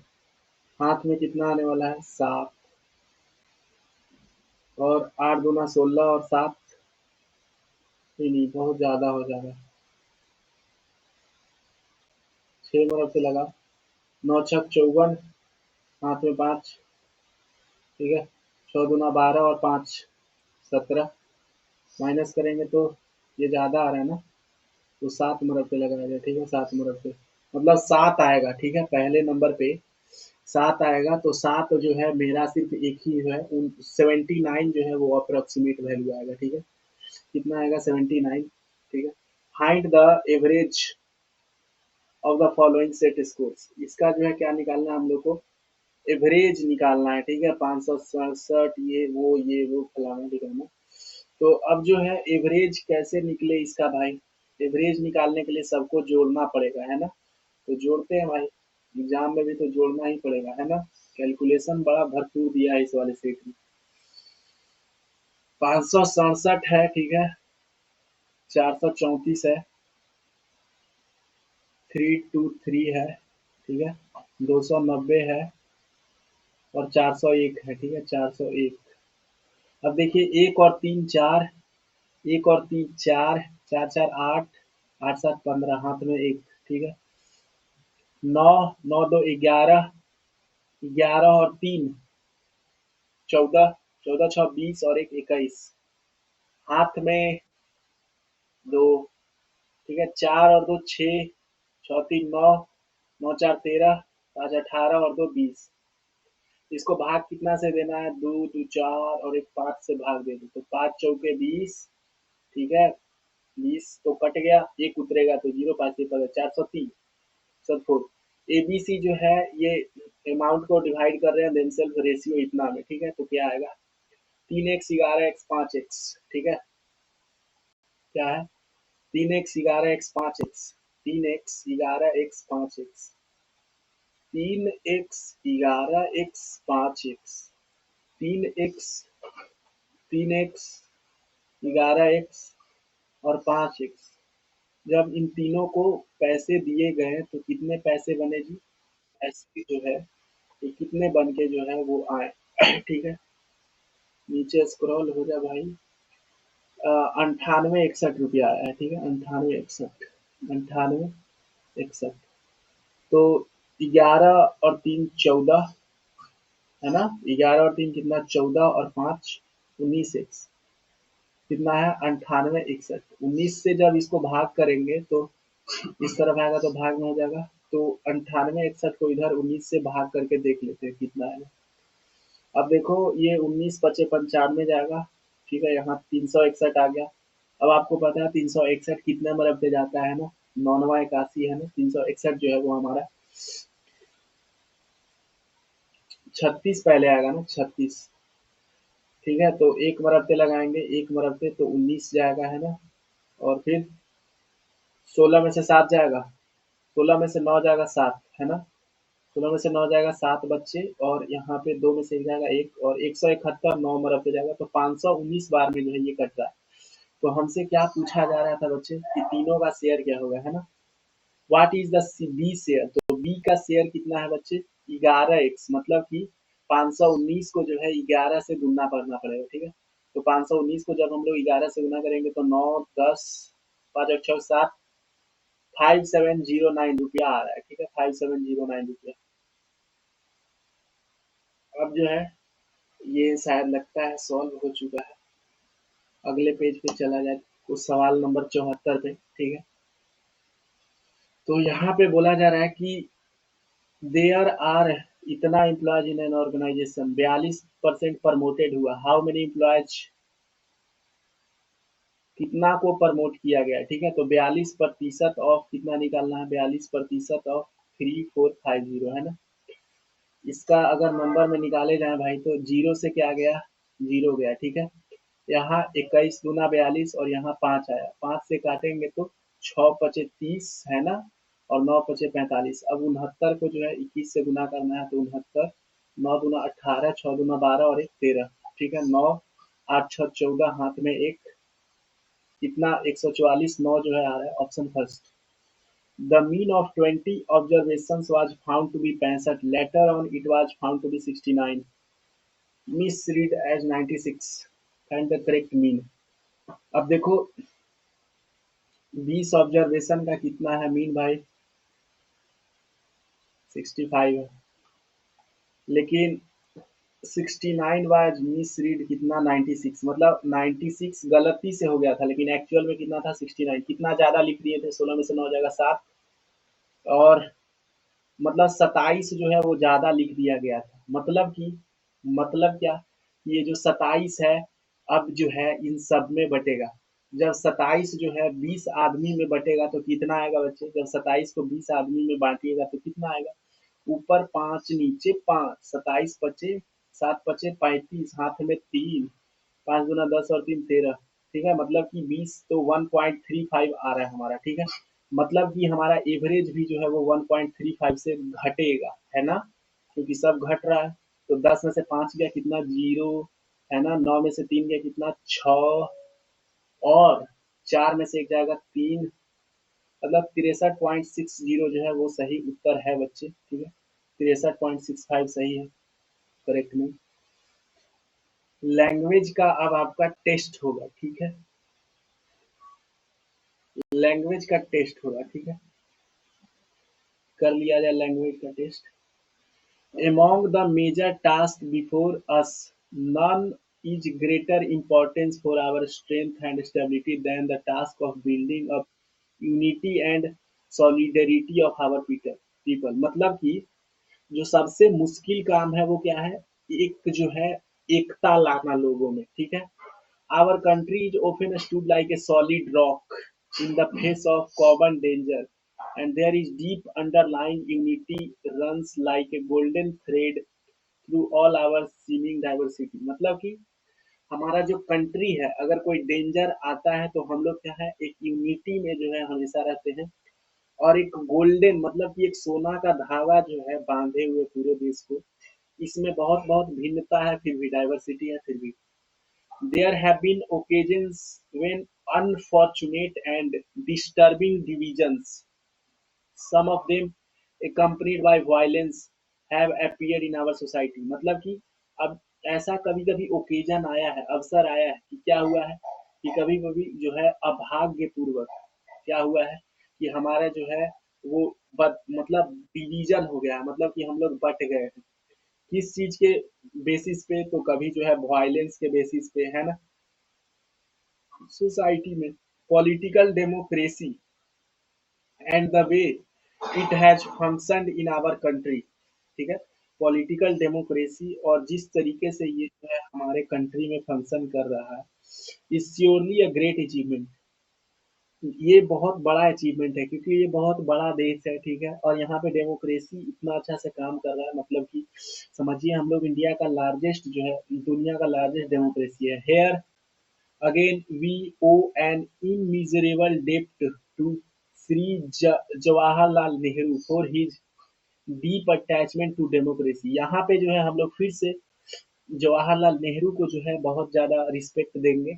हाथ में कितना आने वाला है, 7, और 8 दूना 16 और 7, नहीं बहुत ज्यादा हो जाएगा, 6 मरबे लगा, 9 छक 54, हाथ में 5, ठीक है, 6 दूना 12 और 5 17, माइनस करेंगे तो ये ज़्यादा आ रहा है ना, तो 7 मरबे लगाएगा, ठीक है, 7 मरबे मतलब 7 आएगा, ठीक है, पहले नंबर पे 7 आएगा। तो 7 जो है मेरा सिर्फ एक ही है, 79 जो है वो अप्रोक्सीमेट वैल्यू आएगा, ठीक है। कितना आएगा, 79, ठीक है। Find the average of the following set scores, इसका जो है क्या निकालना है हम लोग को, एवरेज निकालना है, ठीक है। 567, ये वो फलाना ठिकाना। तो अब जो है एवरेज कैसे निकले इसका भाई, एवरेज निकालने के लिए सबको जोड़ना पड़ेगा, है ना। तो जोड़ते हैं भाई, एग्जाम में भी तो जोड़ना ही पड़ेगा, है ना। कैलकुलेशन बड़ा भरपूर दिया है इस वाले सेट में। 567 है, ठीक है, 434 है, 323 है, ठीक है, 290 है, और 401 है, ठीक है, 401। अब देखिए 1 और 3 4, 1 और 3 4, 4 4 8, 8 7 15, हाथ में 1, ठीक है। 9 9 2 11, 11 और 3 14, 14 6 20 और 1 21, हाथ में 2, ठीक है, 4 और 2 6, 6 3 9, 9 4 13, 5 18 और 2 20। इसको भाग कितना से देना है, 2 2 4 और एक 5 से भाग दे दो, तो 5 चौके 20, ठीक है। 20 तो कट गया, एक उतरेगा तो 0, 5 403, 74। ABC जो है ये अमाउंट को डिवाइड कर रहे हैं देमसेल्फ रेशियो इतना में, ठीक है। तो क्या आएगा 3x 11x 5x, ठीक है। क्या है 3x 11x 5x, 3x 11x 5x, 3x 11x 5x, 3x और 5x। जब इन तीनों को पैसे दिए गए तो कितने पैसे बने जी, ऐसे जो है ये कितने बन के जो है वो आए ठीक है। नीचे स्क्रॉल हो जा भाई। 9861 आया है, ठीक है। 9861 तो 11 और 3 14 है ना। 11 और 3 कितना 14 और 5 19 एक्स कितना है 9861। 19 से जब इसको भाग करेंगे तो इस तरफ आएगा तो भाग में हो जाएगा। तो 9861 को इधर 19 से भाग करके देख लेते हैं कितना है। अब देखो ये 19 पचे 95 जाएगा, ठीक है। यहाँ 361 आ गया। अब आपको पता है 361 कितने मरब पे जाता है ना, 981 है ना। 361 जो है वो हमारा 36 पहले आएगा ना, 36, ठीक है। तो एक मरब पे लगाएंगे, एक मरब पे तो 19 जाएगा है ना। और फिर 16 में से 7 जाएगा, 16 में से 9 जाएगा 7 है ना। 16 में से 9 जाएगा 7 बच्चे, और यहाँ पे 2 में से 1 जाएगा 1, और 171 9 मरब पे जाएगा तो 519 बार में जो है ये कट रहा है। तो हमसे क्या पूछा जा रहा था बच्चे कि तीनों का शेयर क्या होगा, है ना। What is the B share, तो बी का शेयर कितना है बच्चे 11x, मतलब कि 519 को जो है 11 से गुना करना पड़ेगा, ठीक है। तो 519 को जब हम लोग 11 से गुना करेंगे तो 9 10 5 और 7 5709 रुपया आ रहा है, ठीक है। 5709 रुपया। अब जो है ये शायद लगता है सॉल्व हो चुका है। अगले पेज पे चला जाए, उस सवाल नंबर 74 पे, ठीक है। तो यहाँ पे बोला जा रहा है कि देयर आर इतना employees in an organisation, 42% promoted हुआ। हाउ मेनी एम्प्लॉयज, कितना को प्रमोट किया गया, ठीक है। तो 42% ऑफ कितना निकालना है, 42% ऑफ 3450 है ना। इसका अगर नंबर में निकाले जाए भाई तो जीरो से क्या गया, जीरो गया, ठीक है। यहाँ 21 दूना 42 और यहाँ 5 आया, 5 से काटेंगे तो 6 पचे 30 है ना, और 9 पचे 45। अब 69 को जो है 21 से गुना करना है तो 69, 9 दूना 18, 6 दूना 12 और 1 13, ठीक है। 9 8 6 14, हाथ में एक, कितना 144, 9 जो है आ रहा है option first. The mean of 20 observations was found to be 65. Later on, it was found to be 69. Misread as 96. Find the correct mean. अब देखो 20 ऑब्जर्वेशन का कितना है मीन भाई 65 है, लेकिन 69 वाज मिसरीड कितना 96, मतलब 96 गलती से हो गया था, लेकिन एक्चुअल में कितना था 69। कितना ज्यादा लिख दिए थे, 16 में से 9 जाएगा 7, और मतलब 27 जो है वो ज्यादा लिख दिया गया था। मतलब कि मतलब क्या, ये जो 27 है अब जो है इन सब में बटेगा। जब 27 जो है 20 आदमी में बटेगा तो कितना आएगा बच्चे, जब 27 को 20 आदमी में बांटिएगा तो कितना आएगा, ऊपर 5 नीचे 5, 27 पचे 7 पचे 35, हाथ में 3, 5 दूना 10 और 3 13, ठीक है। मतलब कि 20 तो 1.35 आ रहा है हमारा, ठीक है। मतलब कि हमारा एवरेज भी जो है वो 1.35 से घटेगा, है ना, क्योंकि सब घट रहा है। तो 10 में से 5 गया कितना जीरो, है ना। 9 में से 3 गया कितना 6, और 4 में से एक जाएगा 3, मतलब 63.60 जो है वो सही उत्तर है बच्चे, ठीक है। 63.65 सही है, करेक्ट नहीं। लैंग्वेज का अब आपका टेस्ट होगा, ठीक है। लैंग्वेज का टेस्ट होगा, ठीक है। कर लिया जाए लैंग्वेज का test. Among the major tasks before us, none is greater importance for our strength and stability than the task of building up unity and solidarity of our people. मतलब कि जो सबसे मुश्किल काम है वो क्या है, एक जो है एकता लाना लोगों में, ठीक है। Our country is often stood like a solid rock in the face of common danger. and there is deep underlying unity runs like a golden thread through all our seeming diversity। मतलब कि हमारा जो कंट्री है, अगर कोई डेंजर आता है तो हम लोग क्या है, एक यूनिटी में जो है हमेशा रहते हैं। और एक गोल्डन मतलब कि एक सोना का धागा जो है बांधे हुए पूरे देश को। इसमें बहुत बहुत भिन्नता है, फिर भी डाइवर्सिटी है, फिर भी there have been occasions when unfortunate and disturbing divisions, some of them accompanied by violence, have appeared in our society। मतलब कि अब ऐसा कभी कभी ओकेजन आया है, अवसर आया है कि क्या हुआ है कि कभी कभी जो है अभाग्यपूर्वक क्या हुआ है कि हमारा जो है वो मतलब डिवीजन हो गया है, मतलब कि हम लोग बट गए हैं। किस चीज के बेसिस पे? तो कभी जो है वायलेंस के बेसिस पे, है ना। सोसाइटी में political democracy and the way it has functioned in our country. ठीक है, पॉलिटिकल डेमोक्रेसी और जिस तरीके से ये जो है हमारे कंट्री में फंक्शन कर रहा है, is surely a great achievement. ये बहुत बड़ा अचीवमेंट है क्योंकि ये बहुत बड़ा देश है, ठीक है, और यहाँ पे डेमोक्रेसी इतना अच्छा से काम कर रहा है। मतलब कि समझिए, हम लोग इंडिया का लार्जेस्ट जो है, दुनिया का लार्जेस्ट डेमोक्रेसी है। Here again, we owe an immeasurable debt to Sri Jawaharlal Nehru for his deep attachment to democracy। यहाँ पे जो है हम लोग फिर से जवाहरलाल नेहरू को जो है बहुत ज़्यादा रिस्पेक्ट देंगे,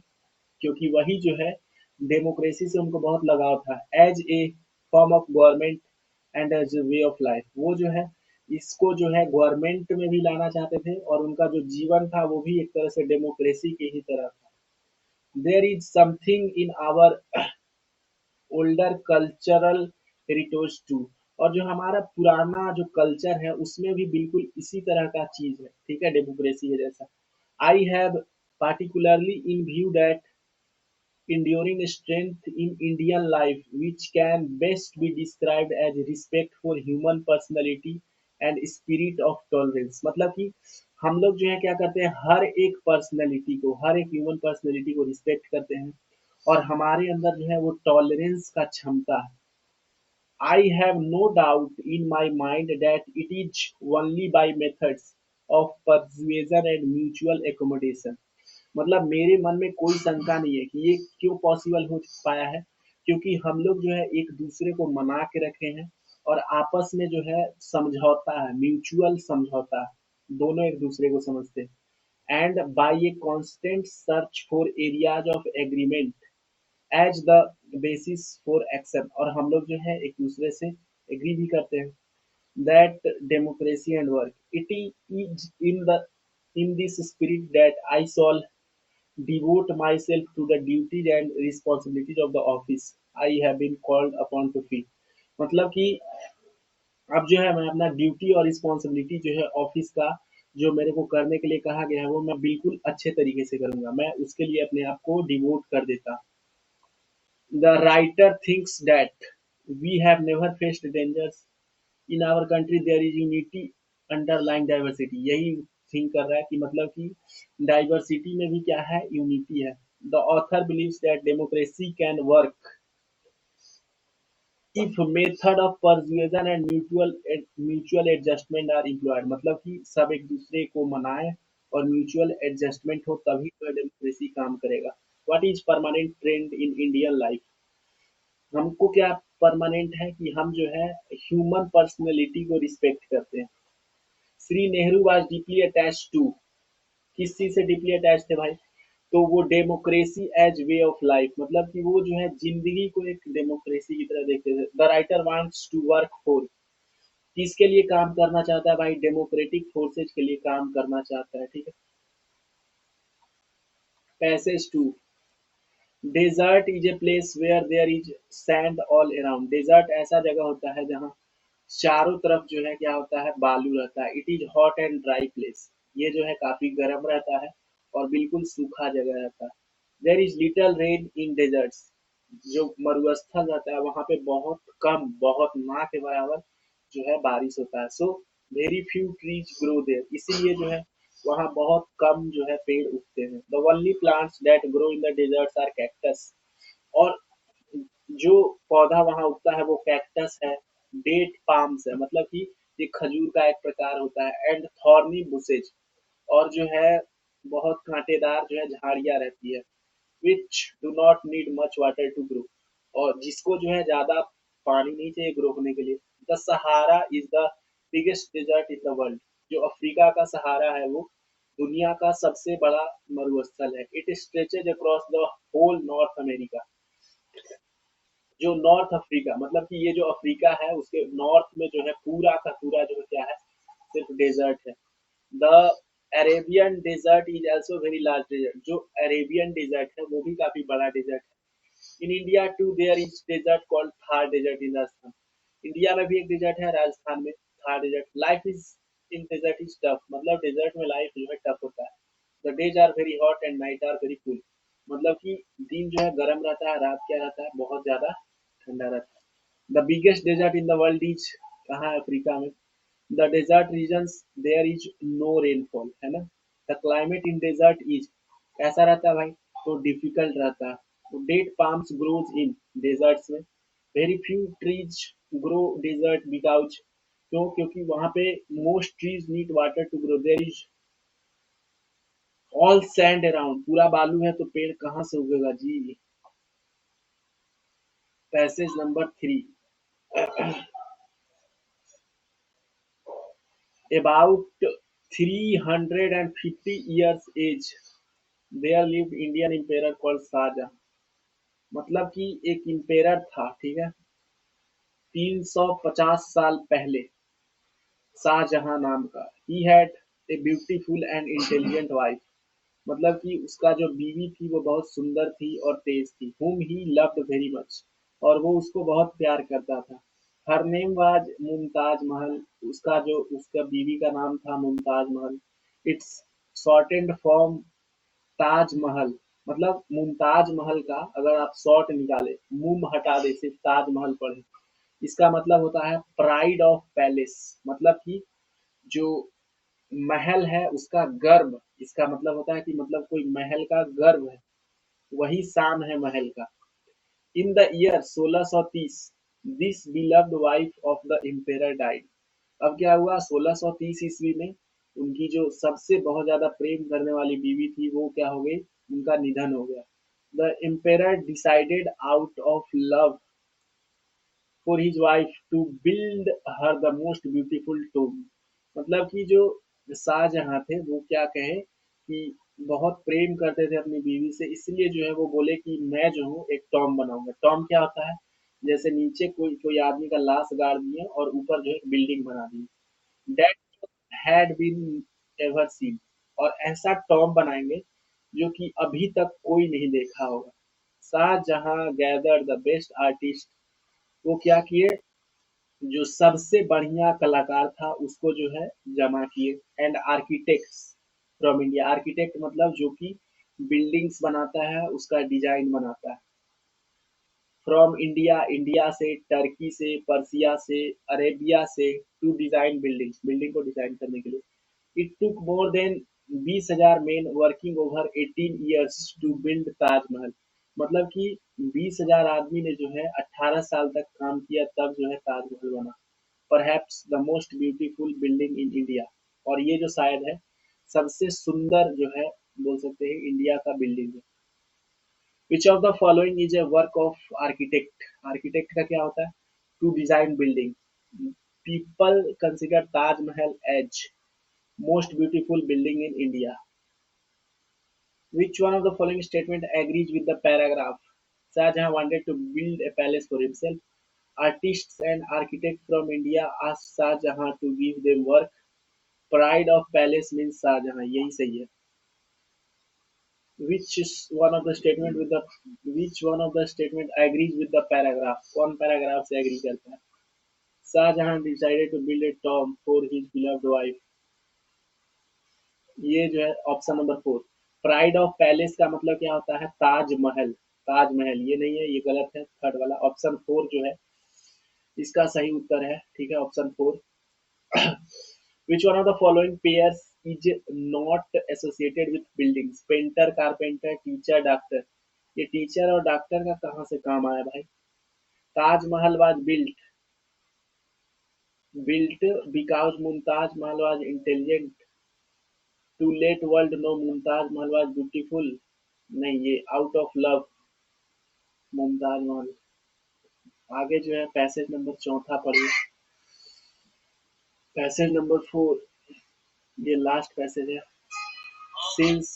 क्योंकि वही जो है डेमोक्रेसी से उनको बहुत लगाव था, as a form of government and as a way of life. वो जो है इसको जो है गवर्नमेंट में भी लाना चाहते थे, और उनका जो जीवन था वो भी एक तरह से डेमोक्रेसी की ही तरह था। There is something in our older cultural heritage too। और जो हमारा पुराना जो कल्चर है उसमें भी बिल्कुल इसी तरह का चीज है, ठीक है, डेमोक्रेसी के जैसा। I have particularly in view that enduring strength in Indian life, which can best be described as respect for human personality and spirit of tolerance। मतलब कि हम लोग जो है क्या करते हैं, हर एक पर्सनैलिटी को, हर एक ह्यूमन पर्सनैलिटी को रिस्पेक्ट करते हैं, और हमारे अंदर जो है वो टॉलरेंस का क्षमता है। I have no doubt in my mind that it is only by methods of persuasion and mutual accommodation। मतलब मेरे मन में कोई शंका नहीं है कि ये क्यों पॉसिबल हो पाया है, क्योंकि हम लोग जो है एक दूसरे को मना के रखे हैं, और आपस में जो है समझौता है, म्यूचुअल समझौता है, दोनों एक दूसरे को समझते हैं। And by a constant search for areas of agreement as the basis for accept. और हम लोग जो है एक दूसरे से एग्री भी करते हैं that democracy and work it is in this spirit that I shall devote myself to the duties and responsibilities of the office I have been called upon to fill। मतलब कि अब जो है मैं अपना ड्यूटी और रिस्पॉन्सिबिलिटी जो है ऑफिस का, जो मेरे को करने के लिए कहा गया है, वो मैं बिल्कुल अच्छे तरीके से करूंगा। मैं उसके लिए अपने आप को डिवोट कर देता। The writer thinks that we have never faced dangers in our country, there is unity underlying diversity। यही थिंक कर रहा है कि मतलब कि डाइवर्सिटी में भी क्या है, यूनिटी है। The author believes that democracy can work if method of persuasion and mutual adjustment are employed। मतलब कि सब एक दूसरे को मनाए और म्यूचुअल एडजस्टमेंट हो, तभी तो डेमोक्रेसी काम करेगा। What is permanent trend in Indian life? हमको क्या परमानेंट है कि हम जो है ह्यूमन पर्सनैलिटी को रिस्पेक्ट करते हैं। Shri Nehru was deeply attached to, किस चीज से डीपली अटैच थे भाई? तो वो democracy as way of life, मतलब कि वो जो है जिंदगी को एक डेमोक्रेसी की तरह देखते थे। The writer wants to work for, किसके लिए काम करना चाहता है भाई? डेमोक्रेटिक फोर्सेज के लिए काम करना चाहता है, ठीक है। Passage to, desert is a place where there is sand all around. Desert ऐसा जगह होता है जहाँ चारों तरफ जो है क्या होता है, बालू रहता है। It is hot and dry place, ये जो है काफी गर्म रहता है और बिल्कुल सूखा जगह रहता है। There is little rain in deserts, जो मरुस्थल रहता है वहां पे बहुत कम, बहुत ना के बराबर जो है बारिश होता है। So very few trees grow there, इसीलिए जो है वहाँ बहुत कम जो है पेड़ उगते हैं। The only plants that grow in the deserts are cactus. और जो पौधा वहां उगता है वो कैक्टस है, डेट पाम्स है, मतलब कि ये खजूर का एक प्रकार होता है, एंड थॉर्नी बुशेज, और जो है बहुत कांटेदार जो है झाड़ियां रहती है, which do not need much water to grow, और जिसको जो है ज्यादा पानी नहीं चाहिए ग्रो होने के लिए। The Sahara is the biggest desert in the world, जो अफ्रीका का सहारा है वो दुनिया का सबसे बड़ा मरुस्थल है। It stretches across the whole North America, जो नॉर्थ अफ्रीका, मतलब कि ये जो अफ्रीका है उसके नॉर्थ में जो है पूरा का पूरा जो है क्या है, सिर्फ डेजर्ट है। The Arabian desert is also very large desert, जो अरेबियन डेजर्ट है वो भी काफी बड़ा डेजर्ट है। In India to their is desert called Thar desert in Rajasthan, India में भी एक डेजर्ट है राजस्थान में, Thar desert. Life is in desert is tough, मतलब डेजर्ट में लाइफ जो है टफ होता है। The days are very hot and night are very cool, मतलब कि दिन जो है गर्म रहता है, रात क्या रहता है, बहुत ज्यादा ठंडा रहता है। The biggest desert in the world is, कहाँ है, अफ्रीका में। The desert regions there is no rainfall, है ना। The climate in desert is, कैसा रहता है भाई, तो डिफिकल्ट रहता है। तो date palms grows in deserts में, very few trees grow desert because, क्यों, क्योंकि वहां पे most trees need water to grow, there is all sand around, पूरा बालू है तो पेड़ कहाँ से उगेगा जी। Passage number 3, about 350 years age there lived Indian emperor called Shahjahan, मतलब कि एक इम्पेरर था, ठीक है, 350 साल पहले, शाहजहां नाम का। He had a beautiful and intelligent wife, मतलब कि उसका जो बीवी थी वो बहुत सुंदर थी और तेज थी, whom he loved very much, और वो उसको बहुत प्यार करता था। Her name was Mumtaz Mahal, उसका जो उसका बीवी का नाम था Mumtaz Mahal. It's shortened form Taj Mahal, मतलब मुमताज महल का अगर आप शॉर्ट निकाले, मुम हटा दे, सिर्फ ताजमहल पढ़े, इसका मतलब होता है प्राइड ऑफ पैलेस, मतलब कि जो महल है उसका गर्व, इसका मतलब होता है कि मतलब कोई महल का गर्व है, वही शान है महल का। In the year 1630 this beloved wife of the emperor died, अब क्या हुआ, 1630 ईस्वी में उनकी जो सबसे बहुत ज्यादा प्रेम करने वाली बीवी थी वो क्या हो गई, उनका निधन हो गया। The emperor decided out of love for his wife to build her the most beautiful tomb, मतलब कि जो शाहजहां थे वो क्या कहे कि बहुत प्रेम करते थे अपनी बीवी से, इसलिए जो है वो बोले कि मैं जो हूँ एक टॉम बनाऊंगा। टॉम क्या होता है, जैसे नीचे कोई कोई आदमी का लाश गाड़ दिए और ऊपर जो है एक बिल्डिंग बना दी, that had been ever seen, और ऐसा टॉम बनाएंगे जो कि अभी तक कोई नहीं देखा होगा। Shahjahan gather the best artist, वो क्या किए, जो सबसे बढ़िया कलाकार था उसको जो है जमा किए, and architects from India, architect मतलब जो कि बिल्डिंग्स बनाता है, उसका डिजाइन बनाता है, फ्रॉम इंडिया, इंडिया से, टर्की से, पर्सिया से, अरेबिया से, टू डिजाइन बिल्डिंग्स, बिल्डिंग को डिजाइन करने के लिए। It took more than 20,000 men working over 18 years to build Taj Mahal, मतलब कि 20,000 आदमी ने जो है 18 साल तक काम किया तब जो है ताजमहल बना। Perhaps the most beautiful building in India, और ये जो शायद है सबसे सुंदर जो है, बोल सकते हैं इंडिया का बिल्डिंग है। Which of the following is a work of architect, architect का क्या होता है, to design building. People consider Taj Mahal as most beautiful building in India. Which one of the following statement agrees with the paragraph? Shah Jahan wanted to build a palace for himself. Artists and architects from India asked Shah Jahan to give them work. Pride of palace means Shah Jahan. यही सही है। Which is one of the statement with the, which one of the statement agrees with the paragraph? कौन paragraph से agree करता है? Shah Jahan decided to build a tomb for his beloved wife. ये जो है option number 4। Pride of palace का मतलब क्या होता है, ताजमहल, ताजमहल ये नहीं है, ये गलत है, थर्ड वाला ऑप्शन 4 जो है इसका सही उत्तर है, ठीक है, option 4। Which one of the following pairs is not associated with buildings? Painter, carpenter, teacher, doctor, ये टीचर और डॉक्टर का कहाँ से काम आया भाई, Taj Mahal was built because Mumtaz Mahal was intelligent to let world know Mumtaz Mahal was beautiful. नहीं, ये out of love Mumtaz Mahal. आगे जो है पैसेज नंबर चौथा पढ़िए। पैसेज नंबर 4, ये लास्ट पैसेज है। Since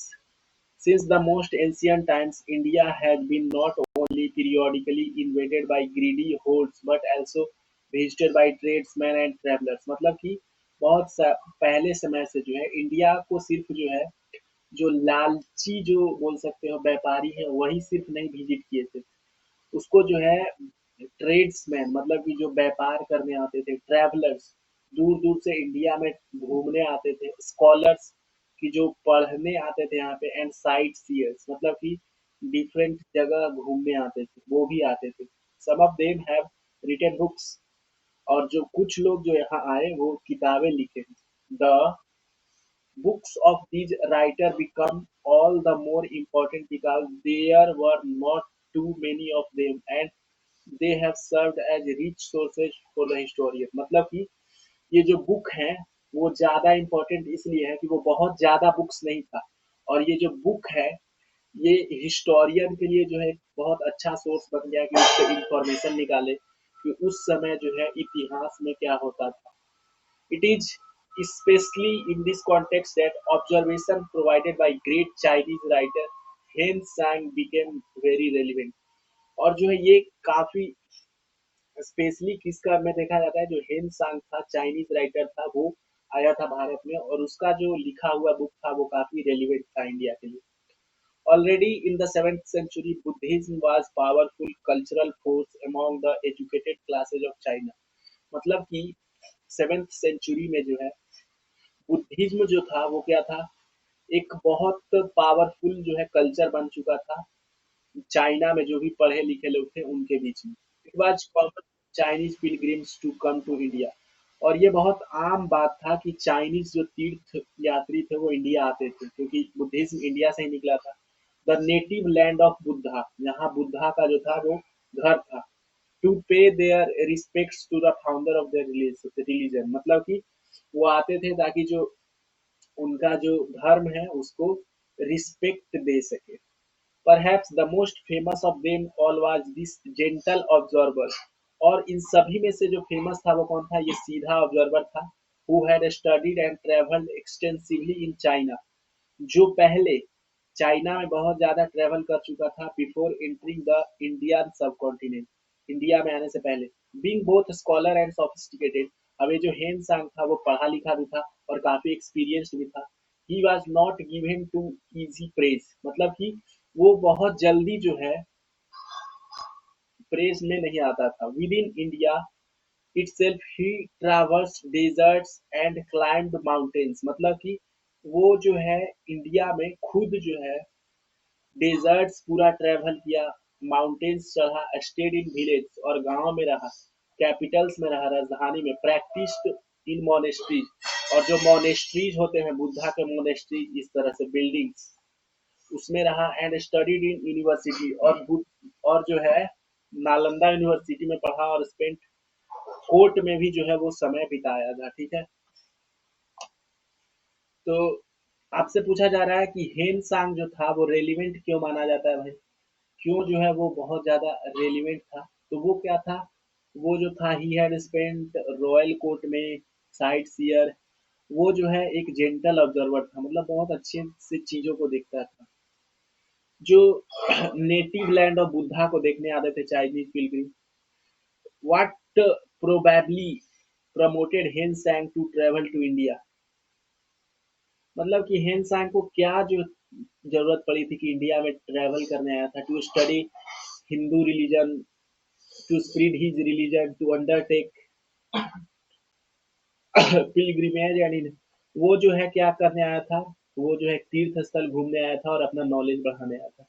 since the most ancient times, India has been not only periodically invaded by greedy hordes but also visited by tradesmen and travelers। मतलब कि पहले समय से जो है इंडिया को सिर्फ जो है जो लालची जो बोल सकते हो व्यापारी है वही सिर्फ नहीं विजिट किए थे, उसको जो है ट्रेड्समैन मतलब कि जो व्यापार करने आते थे, ट्रैवलर्स दूर दूर से इंडिया में घूमने आते थे, स्कॉलर्स की जो पढ़ने आते थे यहाँ पे, एंड साइट सीयर्स मतलब कि डिफरेंट जगह घूमने आते थे वो भी आते थे। Some of them have written books, और जो कुछ लोग जो यहाँ आए वो किताबें लिखे। The books of these writers become all the more important because there were not too many of them and they have served as rich sources for the historian। मतलब कि ये जो बुक है वो ज्यादा इम्पोर्टेंट इसलिए है कि वो बहुत ज्यादा बुक्स नहीं था, और ये जो बुक है ये हिस्टोरियन के लिए जो है बहुत अच्छा सोर्स बन गया कि उससे इंफॉर्मेशन निकाले कि उस समय जो है इतिहास में क्या होता था। It is especially in this context that observation provided by great Chinese writer Hien Sang became very relevant। और जो है ये काफी स्पेशली किसका में देखा जाता है, जो हेन सांग था चाइनीज राइटर था, वो आया था भारत में और उसका जो लिखा हुआ बुक था वो काफी रेलिवेंट था इंडिया के लिए। Already in the 7th century Buddhism was powerful cultural force among the educated classes of China. मतलब कि 7th सेंचुरी में जो है बुद्धिज्म जो था वो क्या था, एक बहुत पावरफुल जो है कल्चर बन चुका था चाइना में, जो भी पढ़े लिखे लोग थे उनके बीच में। It was common Chinese pilgrims to come to India. और ये बहुत आम बात था कि चाइनीज जो तीर्थ यात्री थे वो इंडिया आते थे क्योंकि बुद्धिज्म इंडिया से ही निकला था। The native land of Buddha, यहाँ बुद्धा का जो था वो घर था। To pay their respects to the founder of their religion, मतलब कि वो आते थे ताकि जो उनका जो धर्म है उसको रिस्पेक्ट दे सके। Perhaps the most famous of them all was this gentle observer. और इन सभी में से जो फेमस था वो कौन था, ये सीधा ऑब्जर्वर था। Who had studied and travelled extensively in China, जो पहले चाइना में बहुत ज्यादा ट्रेवल कर चुका था बिफोर एंटरिंग द इंडियन सब कॉन्टिनेंट, इंडिया में आने से पहले। Being both scholar and sophisticated, अब ये जो हेन सांग था वो पढ़ा लिखा भी था और काफी एक्सपीरियंस्ड भी था। He was not given to easy praise, मतलब कि वो बहुत जल्दी जो है प्रेज में नहीं आता था। With in India itself he traversed deserts and climbed mountains, मतलब कि वो जो है इंडिया में खुद जो है डेजर्ट्स पूरा ट्रेवल किया, माउंटेन्स चढ़ा, स्टेड इन विलेज और गांव में रहा, कैपिटल्स में रहा राजधानी में, प्रैक्टिस्ड इन मोनेस्ट्रीज और जो मोनेस्ट्रीज होते हैं बुद्धा के मोनेस्ट्रीज इस तरह से बिल्डिंग्स उसमें रहा, एंड स्टडीड इन यूनिवर्सिटी और जो है नालंदा यूनिवर्सिटी में पढ़ा और स्पेंट कोर्ट में भी जो है वो समय बिताया था। ठीक है, तो आपसे पूछा जा रहा है कि हेन सांग जो था वो रेलिवेंट क्यों माना जाता है भाई, क्यों जो है वो बहुत ज्यादा रेलिवेंट था। तो वो क्या था, वो जो था he had spent royal court में साइट सीयर, वो जो है एक जेंटल ऑब्जर्वर था, मतलब बहुत अच्छे से चीजों को देखता था। जो नेटिव लैंड ऑफ बुद्धा को देखने आते थे Chinese Pilgrim. What probably promoted हेन सांग टू ट्रेवल टू इंडिया, मतलब कि हेन सांग को क्या जो जरूरत पड़ी थी कि इंडिया में ट्रेवल करने आया था। To study Hindu religion, to spread his religion, to undertake pilgrimage and वो जो है क्या करने आया था, वो जो है तीर्थ स्थल घूमने आया था और अपना नॉलेज बढ़ाने आया था।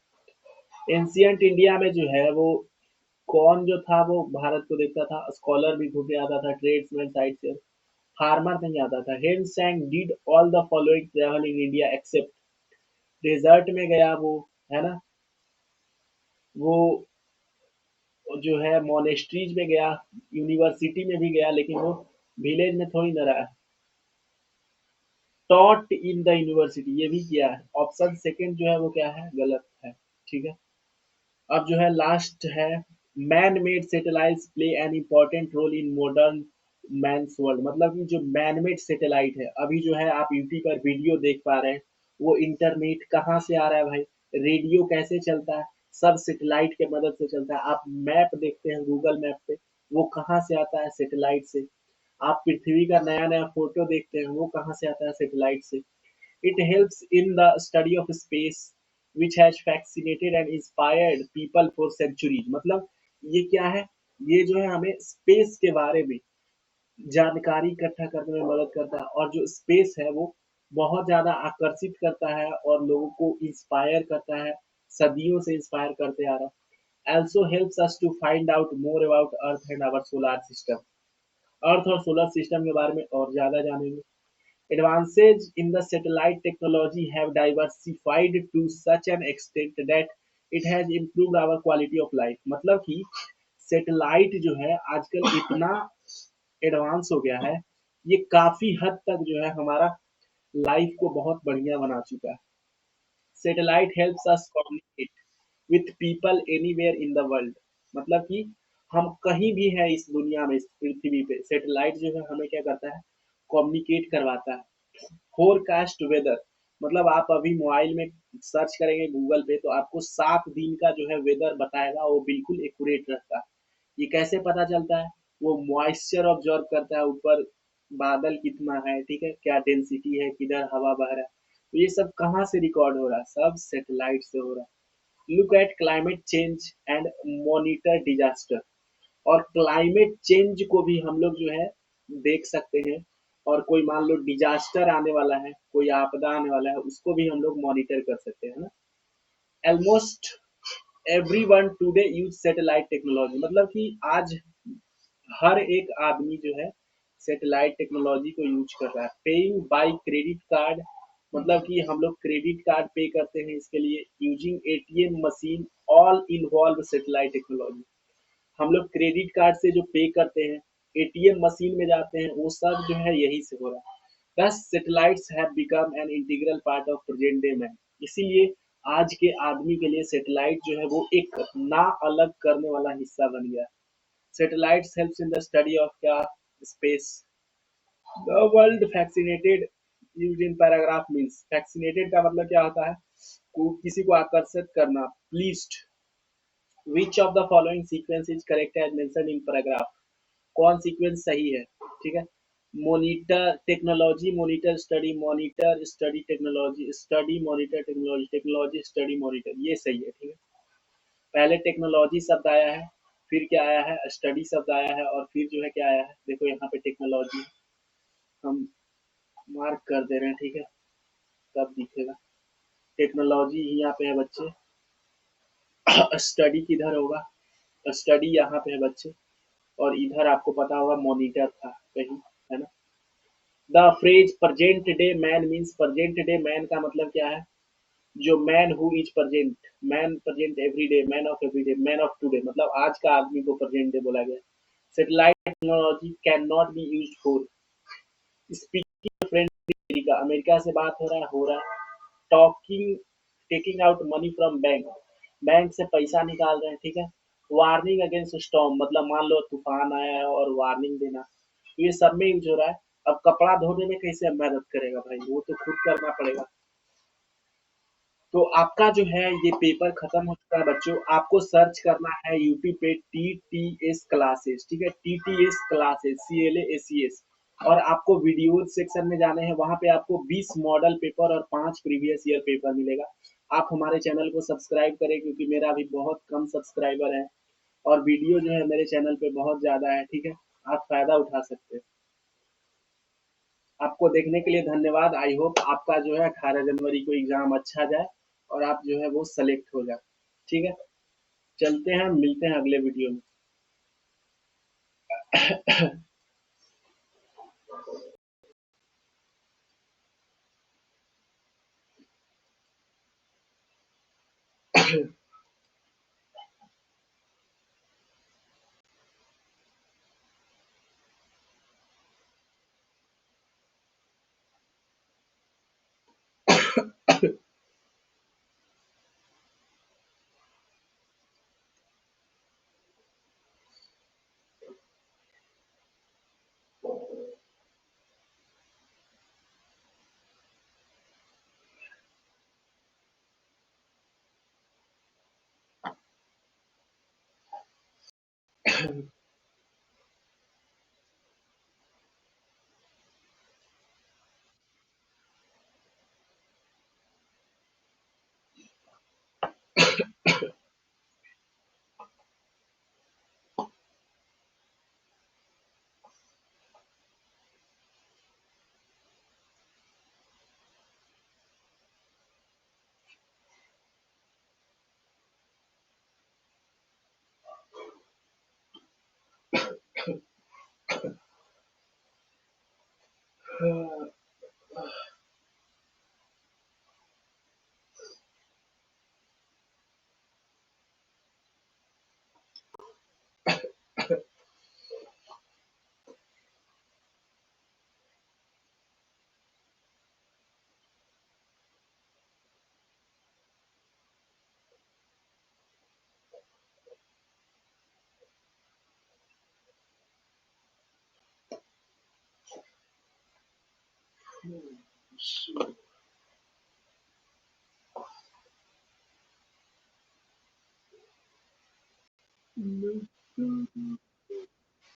एंशियंट इंडिया में जो है वो कौन जो था वो भारत को देखता था, स्कॉलर भी घूमने आता था, ट्रेड्समैन साइड से, फार्मर नहीं आता था। Hiuen Tsang did all the following travel in India except, desert में गया वो, है ना, वो जो है मोनेस्ट्रीज में गया, यूनिवर्सिटी में भी गया, लेकिन वो विलेज में थोड़ी ना रहा। टॉट इन द यूनिवर्सिटी ये भी किया है। ऑप्शन सेकंड जो है वो क्या है, गलत है। ठीक है। अब जो है लास्ट है, man made satellites play an important role in modern man's world. मतलब कि जो मैन मेड सैटेलाइट है, अभी जो है आप यूट्यूब पर वीडियो देख पा रहे हैं, वो इंटरनेट कहाँ से आ रहा है भाई, रेडियो कैसे चलता है, सब सैटेलाइट के मदद से चलता है। आप मैप देखते हैं गूगल मैप पे, वो कहाँ से आता है, सैटेलाइट से। आप पृथ्वी का नया नया फोटो देखते हैं, वो कहाँ से आता है, सैटेलाइट से। It helps in the study of space, which has fascinated and inspired people for centuries। मतलब ये क्या है, ये जो है हमें स्पेस के बारे में जानकारी इकट्ठा करने में मदद करता है, और जो स्पेस है वो बहुत ज़्यादा आकर्षित करता है और लोगों को इंस्पायर करता है, सदियों से इंस्पायर करते आ रहा है। Also helps us to find out more about Earth and our solar system। अर्थ और सोलर सिस्टम के बारे में और ज़्यादा जानेंगे। Advances in the satellite technology have diversified to such an extent that it has improved our quality of life। मतलब कि सैटेलाइट जो है आजकल इतना एडवांस हो गया है, ये काफी हद तक जो है हमारा लाइफ को बहुत बढ़िया बना चुका है। Satellite helps us communicate with people anywhere in the world. मतलब कि हम कहीं भी हैं इस दुनिया में, इस पृथ्वी पे, सैटेलाइट जो है हमें क्या करता है, कम्युनिकेट करवाता है। फोरकास्ट वेदर, मतलब आप अभी मोबाइल में सर्च करेंगे गूगल पे, तो आपको 7 दिन का जो है वेदर बताएगा, वो बिल्कुल एक्यूरेट रहता है। ये कैसे पता चलता है, वो मॉइस्चर ऑब्जर्व करता है, ऊपर बादल कितना है, ठीक है, क्या डेंसिटी है, किधर हवा बह रहा है। तो ये सब कहाँ से रिकॉर्ड हो रहा है, सब सेटेलाइट से हो रहा है। Look at climate change and monitor disaster. और क्लाइमेट चेंज को भी हम लोग जो है देख सकते हैं, और कोई मान लो डिजास्टर आने वाला है, कोई आपदा आने वाला है, उसको भी हम लोग मॉनिटर कर सकते हैं ना। Almost everyone today use satellite technology. मतलब कि आज हर एक आदमी जो है सैटेलाइट टेक्नोलॉजी को यूज कर रहा है। पेइंग बाय क्रेडिट कार्ड, मतलब कि हम लोग क्रेडिट कार्ड पे करते हैं इसके लिए। Using ATM machine, all involve satellite technology. हम लोग क्रेडिट कार्ड से जो पे करते हैं, एटीएम मशीन में जाते हैं, वो सब जो है यही से हो रहा है। Thus satellites have become an integral part of present day man। इसीलिए आज के आदमी के लिए सैटेलाइट जो है वो एक ना अलग करने वाला हिस्सा बन गया। Satellites helps in the study of क्या, space। The world fascinated used in paragraph means, fascinated का मतलब क्या होता है, किसी को आकर्षित करना। Pleased, which of the following sequence is correct as mentioned in paragraph। कौन सीक्वेंस सही है, ठीक है। Monitor technology, monitor study, monitor study technology, study monitor technology, technology study monitor, ये सही है, ठीक है। पहले टेक्नोलॉजी शब्द आया है, फिर क्या आया है, स्टडी शब्द आया है, और फिर जो है क्या आया है, देखो यहाँ पे टेक्नोलॉजी हम मार्क कर दे रहे हैं, ठीक है, तब दिखेगा। टेक्नोलॉजी ही यहाँ पे है बच्चे, स्टडी किधर होगा, स्टडी यहाँ पे है बच्चे, और इधर आपको पता होगा मॉनिटर था कहीं, है ना। The phrase present day man means, present day man का मतलब क्या है, जो man who is present, man present every day, man of every day, man of today, मतलब आज का आदमी को प्रेजेंट डे बोला गया। Satellite technology can not be used for speaking friend America, America से बात हो रहा है। Talking, taking out money from bank, bank से पैसा निकाल रहे हैं, ठीक है। वार्निंग अगेंस्ट स्टॉर्म, मतलब मान लो तूफान आया है और वार्निंग देना, तो ये सब में यूज हो रहा है। अब कपड़ा धोने में कैसे मदद करेगा भाई, वो तो खुद करना पड़ेगा। तो आपका जो है ये पेपर खत्म हो चुका है बच्चों। आपको सर्च करना है यूट्यूब पे TTS क्लासेस, ठीक है, TTS क्लासेस, CLASES। और आपको वीडियो सेक्शन में जाने हैं, वहां पे आपको 20 मॉडल पेपर और 5 प्रीवियस ईयर पेपर मिलेगा। आप हमारे चैनल को सब्सक्राइब करें, क्योंकि मेरा अभी बहुत कम सब्सक्राइबर है, और वीडियो जो है मेरे चैनल पे बहुत ज्यादा है, ठीक है, आप फायदा उठा सकते हैं। आपको देखने के लिए धन्यवाद। आई होप आपका जो है 18 जनवरी को एग्जाम अच्छा जाए, और आप जो है वो सेलेक्ट हो जाए, ठीक है। चलते हैं, मिलते हैं अगले वीडियो में। Shoot.